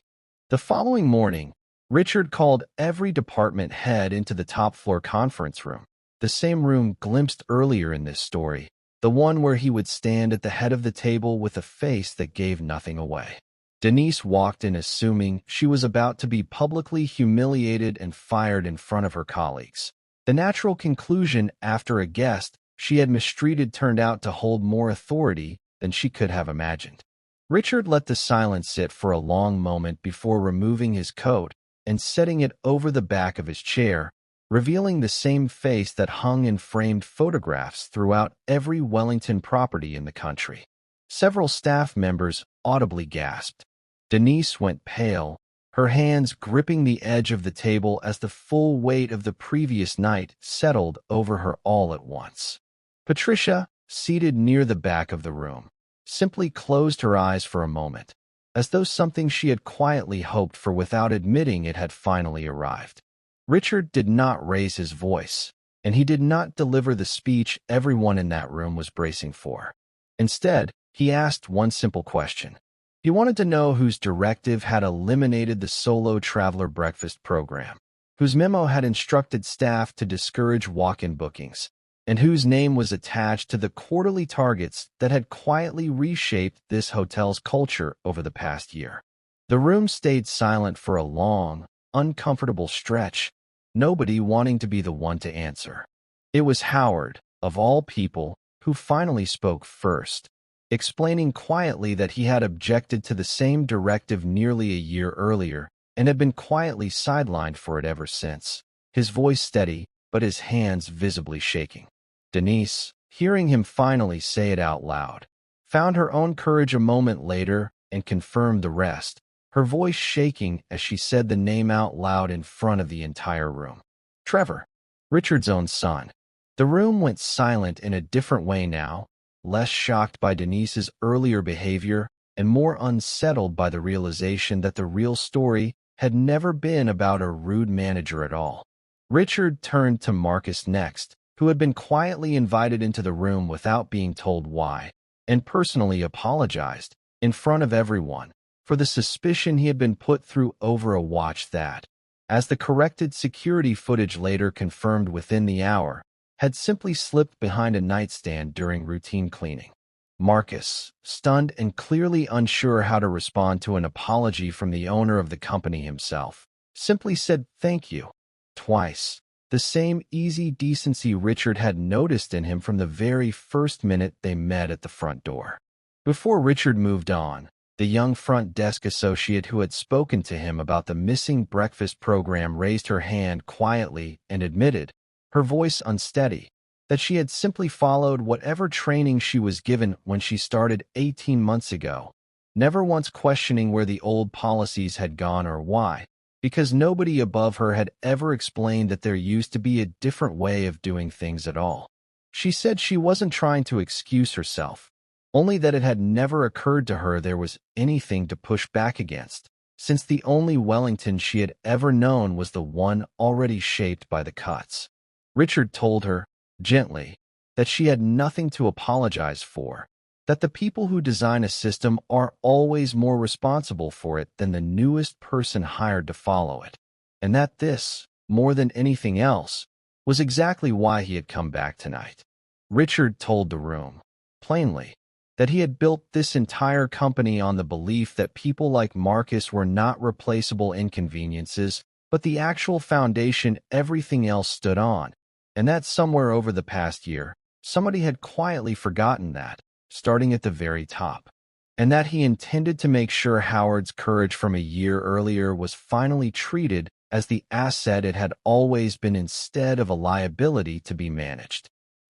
The following morning, Richard called every department head into the top-floor conference room, the same room glimpsed earlier in this story, the one where he would stand at the head of the table with a face that gave nothing away. Denise walked in assuming she was about to be publicly humiliated and fired in front of her colleagues. The natural conclusion after a guest she had mistreated turned out to hold more authority than she could have imagined. Richard let the silence sit for a long moment before removing his coat and setting it over the back of his chair, revealing the same face that hung in framed photographs throughout every Wellington property in the country. Several staff members audibly gasped. Denise went pale, her hands gripping the edge of the table as the full weight of the previous night settled over her all at once. Patricia, seated near the back of the room, simply closed her eyes for a moment, as though something she had quietly hoped for without admitting it had finally arrived. Richard did not raise his voice, and he did not deliver the speech everyone in that room was bracing for. Instead, he asked one simple question. He wanted to know whose directive had eliminated the solo traveler breakfast program, whose memo had instructed staff to discourage walk-in bookings, and whose name was attached to the quarterly targets that had quietly reshaped this hotel's culture over the past year. The room stayed silent for a long, uncomfortable stretch, nobody wanting to be the one to answer. It was Howard, of all people, who finally spoke first, explaining quietly that he had objected to the same directive nearly a year earlier and had been quietly sidelined for it ever since, his voice steady but his hands visibly shaking. Denise, hearing him finally say it out loud, found her own courage a moment later and confirmed the rest, her voice shaking as she said the name out loud in front of the entire room. Trevor, Richard's own son. The room went silent in a different way now, less shocked by Denise's earlier behavior and more unsettled by the realization that the real story had never been about a rude manager at all. Richard turned to Marcus next, who had been quietly invited into the room without being told why, and personally apologized, in front of everyone, for the suspicion he had been put through over a watch that, as the corrected security footage later confirmed within the hour, had simply slipped behind a nightstand during routine cleaning. Marcus, stunned and clearly unsure how to respond to an apology from the owner of the company himself, simply said thank you, twice, the same easy decency Richard had noticed in him from the very first minute they met at the front door. Before Richard moved on, the young front desk associate who had spoken to him about the missing breakfast program raised her hand quietly and admitted, her voice unsteady, that she had simply followed whatever training she was given when she started 18 months ago, never once questioning where the old policies had gone or why, because nobody above her had ever explained that there used to be a different way of doing things at all. She said she wasn't trying to excuse herself, only that it had never occurred to her there was anything to push back against, since the only Wellington she had ever known was the one already shaped by the cuts. Richard told her, gently, that she had nothing to apologize for, that the people who design a system are always more responsible for it than the newest person hired to follow it, and that this, more than anything else, was exactly why he had come back tonight. Richard told the room, plainly, that he had built this entire company on the belief that people like Marcus were not replaceable inconveniences, but the actual foundation everything else stood on, and that somewhere over the past year, somebody had quietly forgotten that, starting at the very top, and that he intended to make sure Howard's courage from a year earlier was finally treated as the asset it had always been instead of a liability to be managed.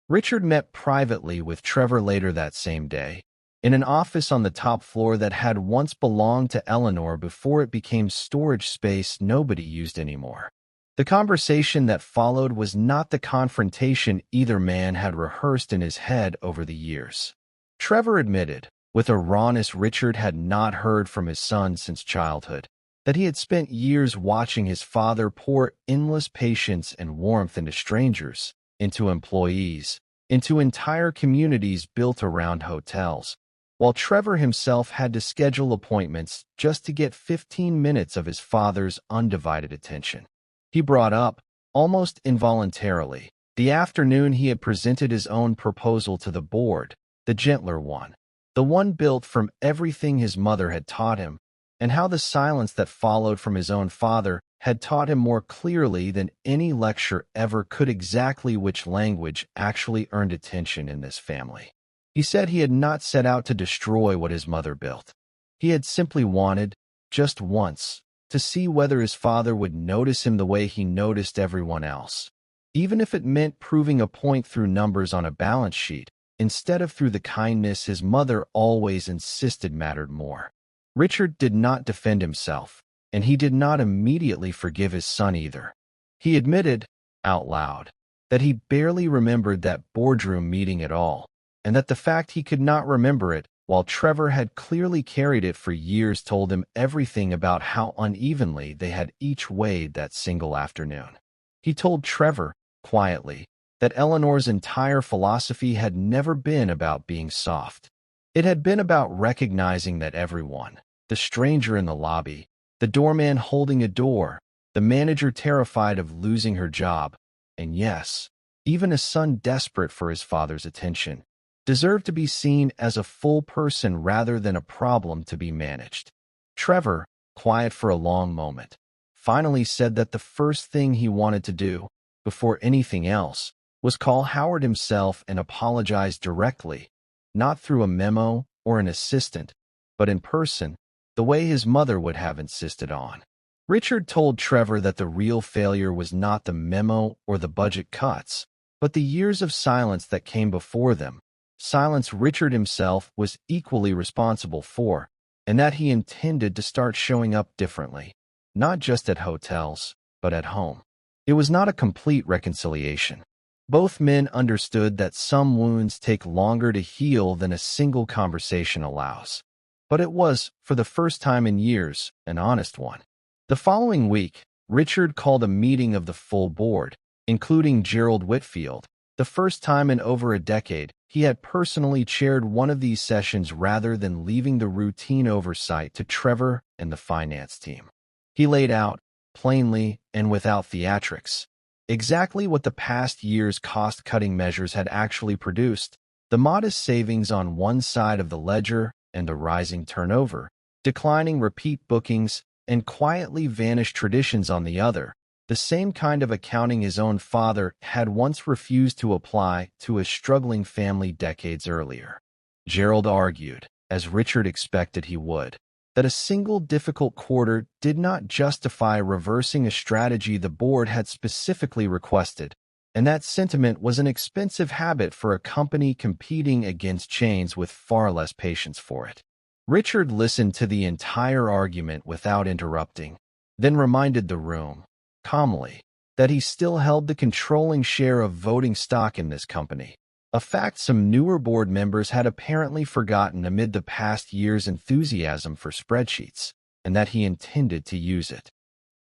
Richard met privately with Trevor later that same day, in an office on the top floor that had once belonged to Eleanor before it became storage space nobody used anymore. The conversation that followed was not the confrontation either man had rehearsed in his head over the years. Trevor admitted, with a rawness Richard had not heard from his son since childhood, that he had spent years watching his father pour endless patience and warmth into strangers, into employees, into entire communities built around hotels, while Trevor himself had to schedule appointments just to get 15 minutes of his father's undivided attention. He brought up, almost involuntarily, the afternoon he had presented his own proposal to the board, the gentler one, the one built from everything his mother had taught him, and how the silence that followed from his own father had taught him more clearly than any lecture ever could exactly which language actually earned attention in this family. He said he had not set out to destroy what his mother built. He had simply wanted, just once, to see whether his father would notice him the way he noticed everyone else, even if it meant proving a point through numbers on a balance sheet, instead of through the kindness his mother always insisted mattered more. Richard did not defend himself, and he did not immediately forgive his son either. He admitted, out loud, that he barely remembered that boardroom meeting at all, and that the fact he could not remember it, while Trevor had clearly carried it for years, told him everything about how unevenly they had each weighed that single afternoon. He told Trevor, quietly, that Eleanor's entire philosophy had never been about being soft. It had been about recognizing that everyone, the stranger in the lobby, the doorman holding a door, the manager terrified of losing her job, and yes, even a son desperate for his father's attention, deserved to be seen as a full person rather than a problem to be managed. Trevor, quiet for a long moment, finally said that the first thing he wanted to do, before anything else, was call Howard himself and apologize directly, not through a memo or an assistant, but in person, the way his mother would have insisted on. Richard told Trevor that the real failure was not the memo or the budget cuts, but the years of silence that came before them, silence Richard himself was equally responsible for, and that he intended to start showing up differently, not just at hotels, but at home. It was not a complete reconciliation. Both men understood that some wounds take longer to heal than a single conversation allows. But it was, for the first time in years, an honest one. The following week, Richard called a meeting of the full board, including Gerald Whitfield. The first time in over a decade, he had personally chaired one of these sessions rather than leaving the routine oversight to Trevor and the finance team. He laid out, plainly and without theatrics, exactly what the past year's cost-cutting measures had actually produced: the modest savings on one side of the ledger and the rising turnover, declining repeat bookings, and quietly vanished traditions on the other, the same kind of accounting his own father had once refused to apply to a struggling family decades earlier. Gerald argued, as Richard expected he would, that a single difficult quarter did not justify reversing a strategy the board had specifically requested, and that sentiment was an expensive habit for a company competing against chains with far less patience for it. Richard listened to the entire argument without interrupting, then reminded the room, calmly, that he still held the controlling share of voting stock in this company, a fact some newer board members had apparently forgotten amid the past year's enthusiasm for spreadsheets, and that he intended to use it.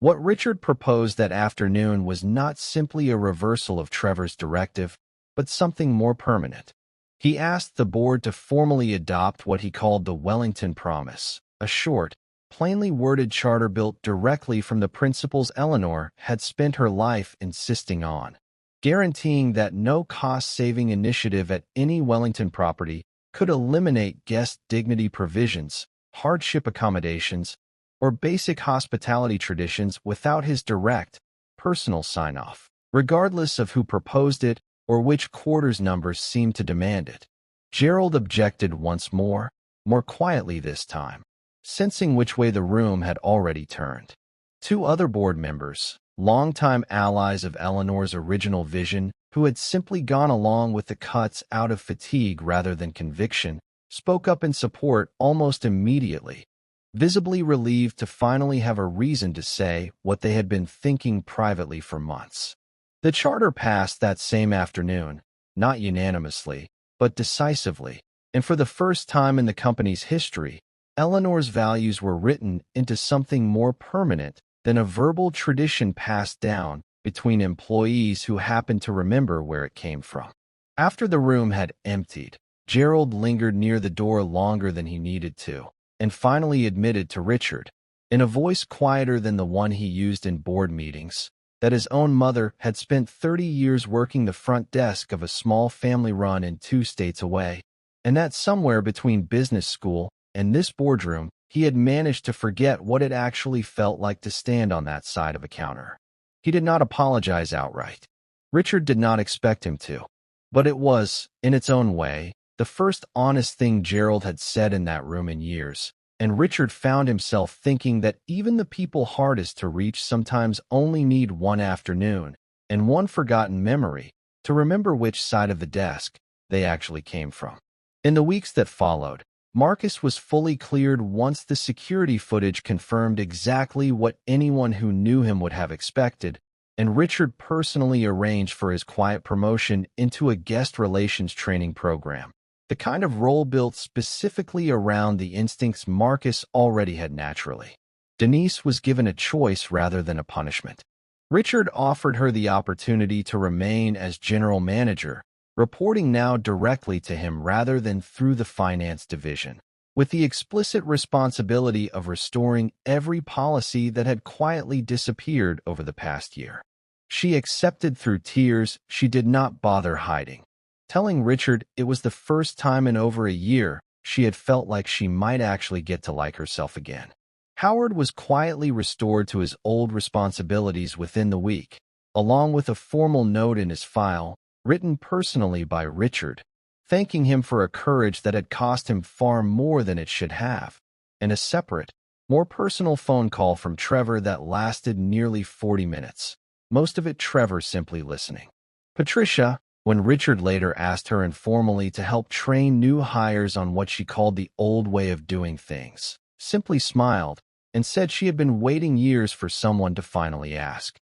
What Richard proposed that afternoon was not simply a reversal of Trevor's directive, but something more permanent. He asked the board to formally adopt what he called the Wellington Promise, a short, plainly worded charter built directly from the principles Eleanor had spent her life insisting on, guaranteeing that no cost-saving initiative at any Wellington property could eliminate guest dignity provisions, hardship accommodations, or basic hospitality traditions without his direct, personal sign-off, regardless of who proposed it or which quarter's numbers seemed to demand it. Gerald objected once more quietly this time, sensing which way the room had already turned. Two other board members, longtime allies of Eleanor's original vision, who had simply gone along with the cuts out of fatigue rather than conviction, spoke up in support almost immediately, visibly relieved to finally have a reason to say what they had been thinking privately for months. The charter passed that same afternoon, not unanimously, but decisively, and for the first time in the company's history, Eleanor's values were written into something more permanent than a verbal tradition passed down between employees who happened to remember where it came from. After the room had emptied, Gerald lingered near the door longer than he needed to, and finally admitted to Richard, in a voice quieter than the one he used in board meetings, that his own mother had spent 30 years working the front desk of a small family run in 2 states away, and that somewhere between business school and this boardroom, he had managed to forget what it actually felt like to stand on that side of a counter. He did not apologize outright. Richard did not expect him to, but it was, in its own way, the first honest thing Gerald had said in that room in years, and Richard found himself thinking that even the people hardest to reach sometimes only need one afternoon and one forgotten memory to remember which side of the desk they actually came from. In the weeks that followed, Marcus was fully cleared once the security footage confirmed exactly what anyone who knew him would have expected, and Richard personally arranged for his quiet promotion into a guest relations training program, the kind of role built specifically around the instincts Marcus already had naturally. Denise was given a choice rather than a punishment. Richard offered her the opportunity to remain as general manager, reporting now directly to him rather than through the finance division, with the explicit responsibility of restoring every policy that had quietly disappeared over the past year. She accepted through tears. She did not bother hiding, telling Richard it was the first time in over a year she had felt like she might actually get to like herself again. Howard was quietly restored to his old responsibilities within the week, along with a formal note in his file, written personally by Richard, thanking him for a courage that had cost him far more than it should have, and a separate, more personal phone call from Trevor that lasted nearly 40 minutes, most of it Trevor simply listening. Patricia, when Richard later asked her informally to help train new hires on what she called the old way of doing things, simply smiled and said she had been waiting years for someone to finally ask.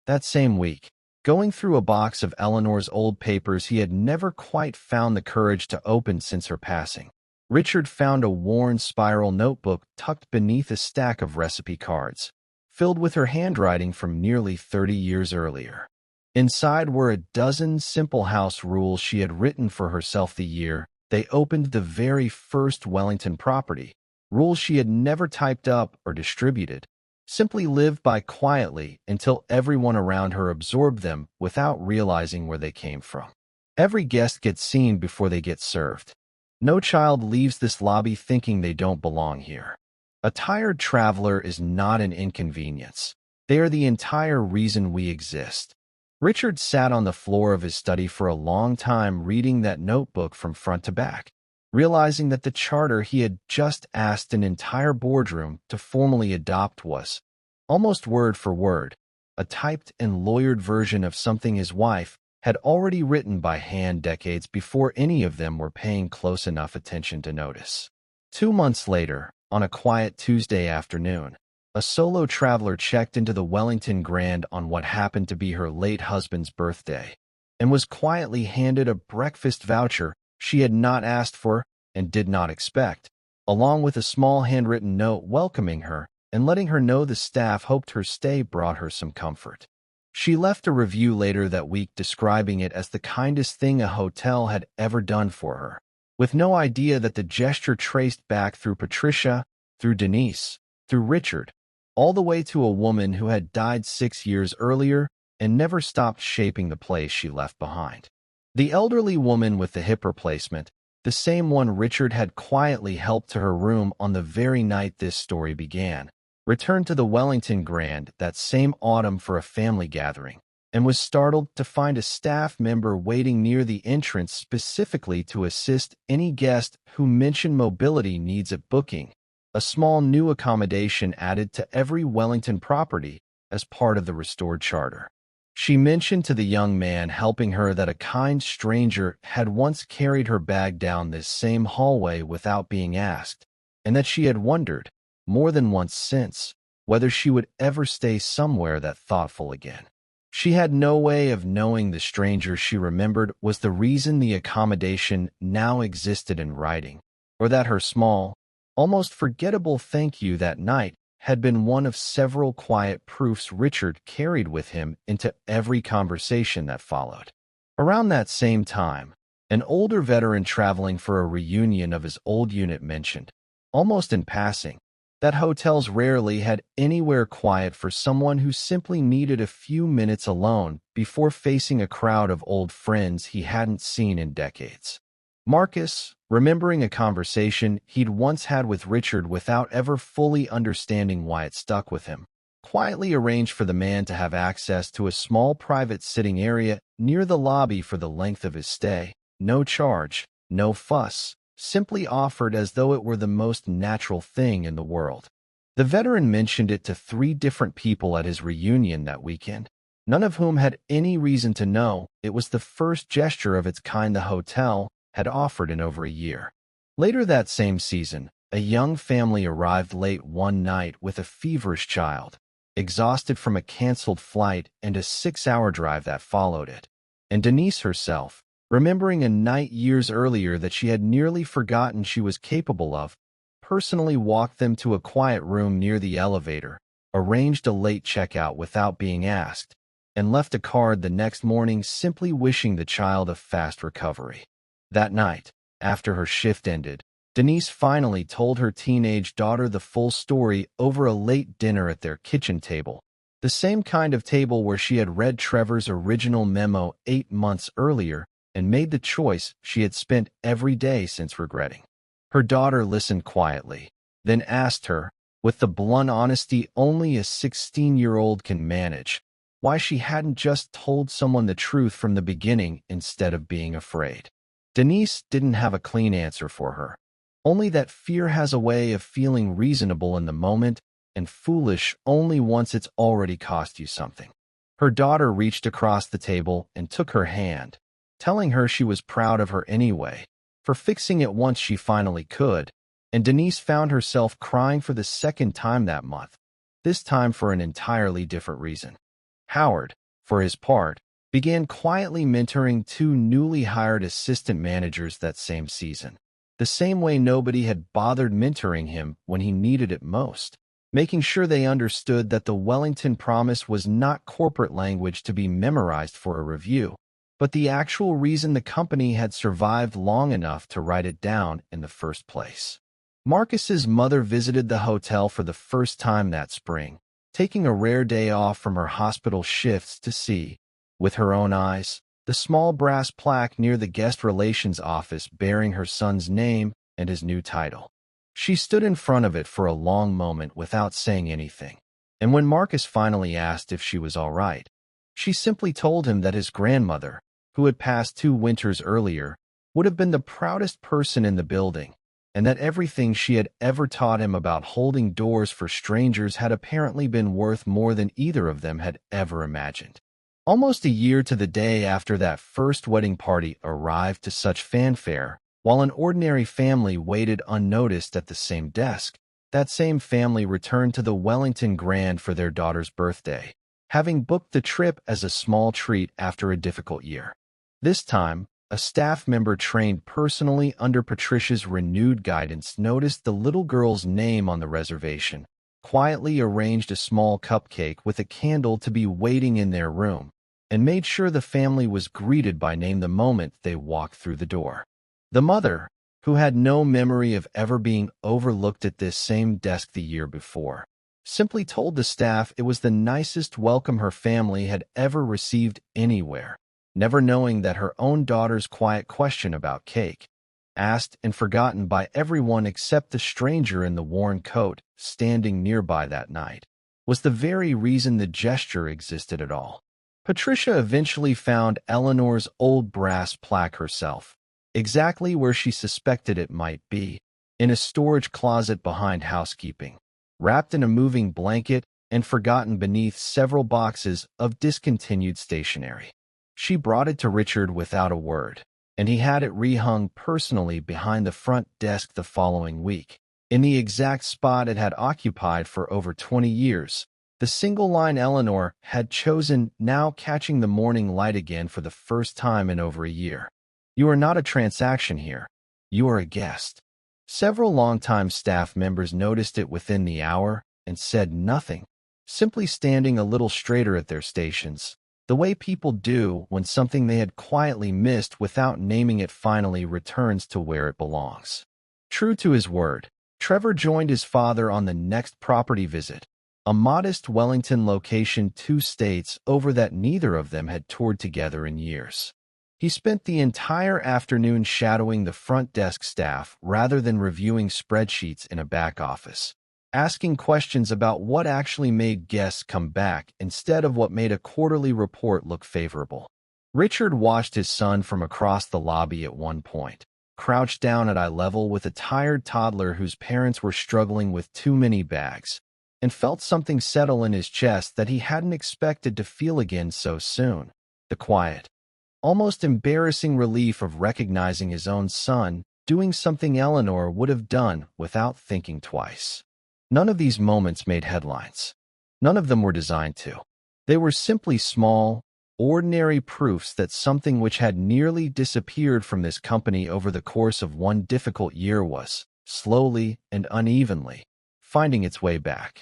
That same week, going through a box of Eleanor's old papers he had never quite found the courage to open since her passing, Richard found a worn spiral notebook tucked beneath a stack of recipe cards, filled with her handwriting from nearly 30 years earlier. Inside were a dozen simple house rules she had written for herself the year they opened the very first Wellington property, rules she had never typed up or distributed, simply lived by quietly until everyone around her absorbed them without realizing where they came from. Every guest gets seen before they get served. No child leaves this lobby thinking they don't belong here. A tired traveler is not an inconvenience. They are the entire reason we exist. Richard sat on the floor of his study for a long time reading that notebook from front to back, realizing that the charter he had just asked an entire boardroom to formally adopt was, almost word for word, a typed and lawyered version of something his wife had already written by hand decades before any of them were paying close enough attention to notice. 2 months later, on a quiet Tuesday afternoon, a solo traveler checked into the Wellington Grand on what happened to be her late husband's birthday, and was quietly handed a breakfast voucher she had not asked for and did not expect, along with a small handwritten note welcoming her and letting her know the staff hoped her stay brought her some comfort. She left a review later that week describing it as the kindest thing a hotel had ever done for her, with no idea that the gesture traced back through Patricia, through Denise, through Richard, all the way to a woman who had died 6 years earlier and never stopped shaping the place she left behind. The elderly woman with the hip replacement, the same one Richard had quietly helped to her room on the very night this story began, returned to the Wellington Grand that same autumn for a family gathering, and was startled to find a staff member waiting near the entrance specifically to assist any guest who mentioned mobility needs at booking, a small new accommodation added to every Wellington property as part of the restored charter. She mentioned to the young man helping her that a kind stranger had once carried her bag down this same hallway without being asked, and that she had wondered, more than once since, whether she would ever stay somewhere that thoughtful again. She had no way of knowing the stranger she remembered was the reason the accommodation now existed in writing, or that her small, almost forgettable thank you that night had been one of several quiet proofs Richard carried with him into every conversation that followed. Around that same time, An older veteran traveling for a reunion of his old unit mentioned, almost in passing, that hotels rarely had anywhere quiet for someone who simply needed a few minutes alone before facing a crowd of old friends he hadn't seen in decades. Marcus, remembering a conversation he'd once had with Richard without ever fully understanding why it stuck with him, quietly arranged for the man to have access to a small private sitting area near the lobby for the length of his stay. No charge, no fuss, simply offered as though it were the most natural thing in the world. The veteran mentioned it to 3 different people at his reunion that weekend, none of whom had any reason to know it was the first gesture of its kind the hotel had offered in over a year. Later that same season, a young family arrived late one night with a feverish child, exhausted from a canceled flight and a 6-hour drive that followed it. And Denise herself, remembering a night years earlier that she had nearly forgotten she was capable of, personally walked them to a quiet room near the elevator, arranged a late checkout without being asked, and left a card the next morning simply wishing the child a fast recovery. That night, after her shift ended, Denise finally told her teenage daughter the full story over a late dinner at their kitchen table, the same kind of table where she had read Trevor's original memo 8 months earlier and made the choice she had spent every day since regretting. Her daughter listened quietly, then asked her, with the blunt honesty only a 16-year-old can manage, why she hadn't just told someone the truth from the beginning instead of being afraid. Denise didn't have a clean answer for her, only that fear has a way of feeling reasonable in the moment and foolish only once it's already cost you something. Her daughter reached across the table and took her hand, telling her she was proud of her anyway, for fixing it once she finally could, and Denise found herself crying for the second time that month, this time for an entirely different reason. Howard, for his part, began quietly mentoring 2 newly hired assistant managers that same season, the same way nobody had bothered mentoring him when he needed it most, making sure they understood that the Wellington Promise was not corporate language to be memorized for a review, but the actual reason the company had survived long enough to write it down in the first place. Marcus's mother visited the hotel for the first time that spring, taking a rare day off from her hospital shifts to see, with her own eyes, the small brass plaque near the guest relations office bearing her son's name and his new title. She stood in front of it for a long moment without saying anything, and when Marcus finally asked if she was all right, she simply told him that his grandmother, who had passed 2 winters earlier, would have been the proudest person in the building, and that everything she had ever taught him about holding doors for strangers had apparently been worth more than either of them had ever imagined. Almost a year to the day after that first wedding party arrived to such fanfare, while an ordinary family waited unnoticed at the same desk, that same family returned to the Wellington Grand for their daughter's birthday, having booked the trip as a small treat after a difficult year. This time, a staff member trained personally under Patricia's renewed guidance noticed the little girl's name on the reservation, quietly arranged a small cupcake with a candle to be waiting in their room, and made sure the family was greeted by name the moment they walked through the door. The mother, who had no memory of ever being overlooked at this same desk the year before, simply told the staff it was the nicest welcome her family had ever received anywhere, never knowing that her own daughter's quiet question about cake, asked and forgotten by everyone except the stranger in the worn coat standing nearby that night, was the very reason the gesture existed at all. Patricia eventually found Eleanor's old brass plaque herself, exactly where she suspected it might be, in a storage closet behind housekeeping, wrapped in a moving blanket and forgotten beneath several boxes of discontinued stationery. She brought it to Richard without a word, and he had it rehung personally behind the front desk the following week, in the exact spot it had occupied for over 20 years. The single line Eleanor had chosen, now catching the morning light again for the first time in over a year. "You are not a transaction here. You are a guest." Several longtime staff members noticed it within the hour and said nothing, simply standing a little straighter at their stations, the way people do when something they had quietly missed without naming it finally returns to where it belongs. True to his word, Trevor joined his father on the next property visit, a modest Wellington location 2 states over that neither of them had toured together in years. He spent the entire afternoon shadowing the front desk staff rather than reviewing spreadsheets in a back office, asking questions about what actually made guests come back instead of what made a quarterly report look favorable. Richard watched his son from across the lobby at one point, crouched down at eye level with a tired toddler whose parents were struggling with too many bags, and felt something settle in his chest that he hadn't expected to feel again so soon. The quiet, almost embarrassing relief of recognizing his own son doing something Eleanor would have done without thinking twice. None of these moments made headlines. None of them were designed to. They were simply small, ordinary proofs that something which had nearly disappeared from this company over the course of one difficult year was, slowly and unevenly, finding its way back.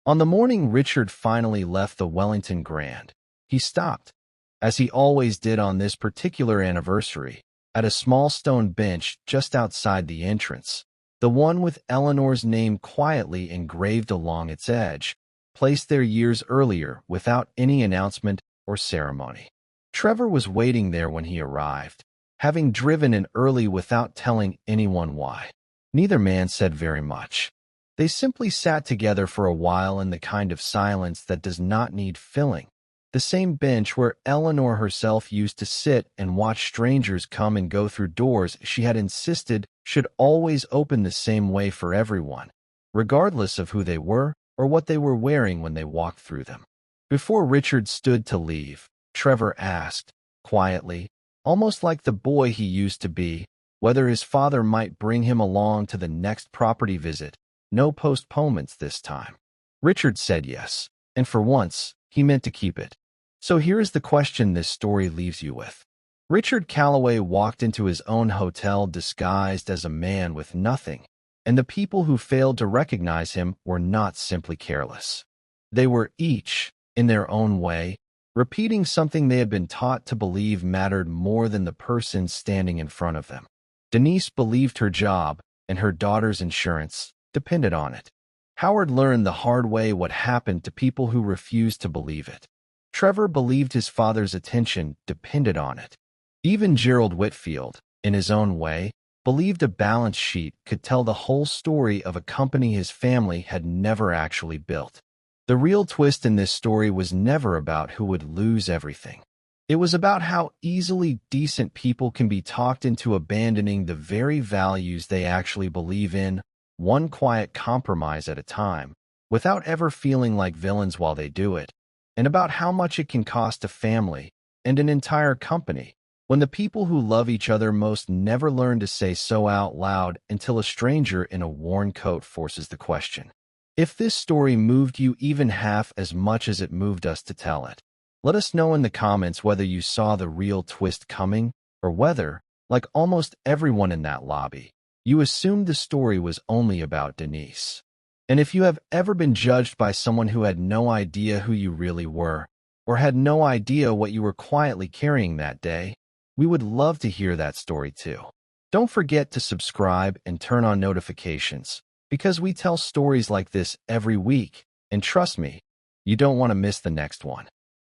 On the morning Richard finally left the Wellington Grand, he stopped, as he always did on this particular anniversary, at a small stone bench just outside the entrance, the one with Eleanor's name quietly engraved along its edge, placed there years earlier without any announcement or ceremony. Trevor was waiting there when he arrived, having driven in early without telling anyone why. Neither man said very much. They simply sat together for a while in the kind of silence that does not need filling. The same bench where Eleanor herself used to sit and watch strangers come and go through doors she had insisted should always open the same way for everyone, regardless of who they were or what they were wearing when they walked through them. Before Richard stood to leave, Trevor asked, quietly, almost like the boy he used to be, whether his father might bring him along to the next property visit. No postponements this time. Richard said yes, and for once, he meant to keep it. So here is the question this story leaves you with. Richard Calloway walked into his own hotel disguised as a man with nothing, and the people who failed to recognize him were not simply careless. They were each, in their own way, repeating something they had been taught to believe mattered more than the person standing in front of them. Denise believed her job, and her daughter's insurance depended on it. Howard learned the hard way what happened to people who refused to believe it. Trevor believed his father's attention depended on it. Even Gerald Whitfield, in his own way, believed a balance sheet could tell the whole story of a company his family had never actually built. The real twist in this story was never about who would lose everything. It was about how easily decent people can be talked into abandoning the very values they actually believe in, one quiet compromise at a time, without ever feeling like villains while they do it, and about how much it can cost a family and an entire company when the people who love each other most never learn to say so out loud until a stranger in a worn coat forces the question. If this story moved you even half as much as it moved us to tell it, let us know in the comments whether you saw the real twist coming or whether, like almost everyone in that lobby, you assumed the story was only about Denise. And if you have ever been judged by someone who had no idea who you really were, or had no idea what you were quietly carrying that day, we would love to hear that story too. Don't forget to subscribe and turn on notifications, because we tell stories like this every week, and trust me, you don't want to miss the next one.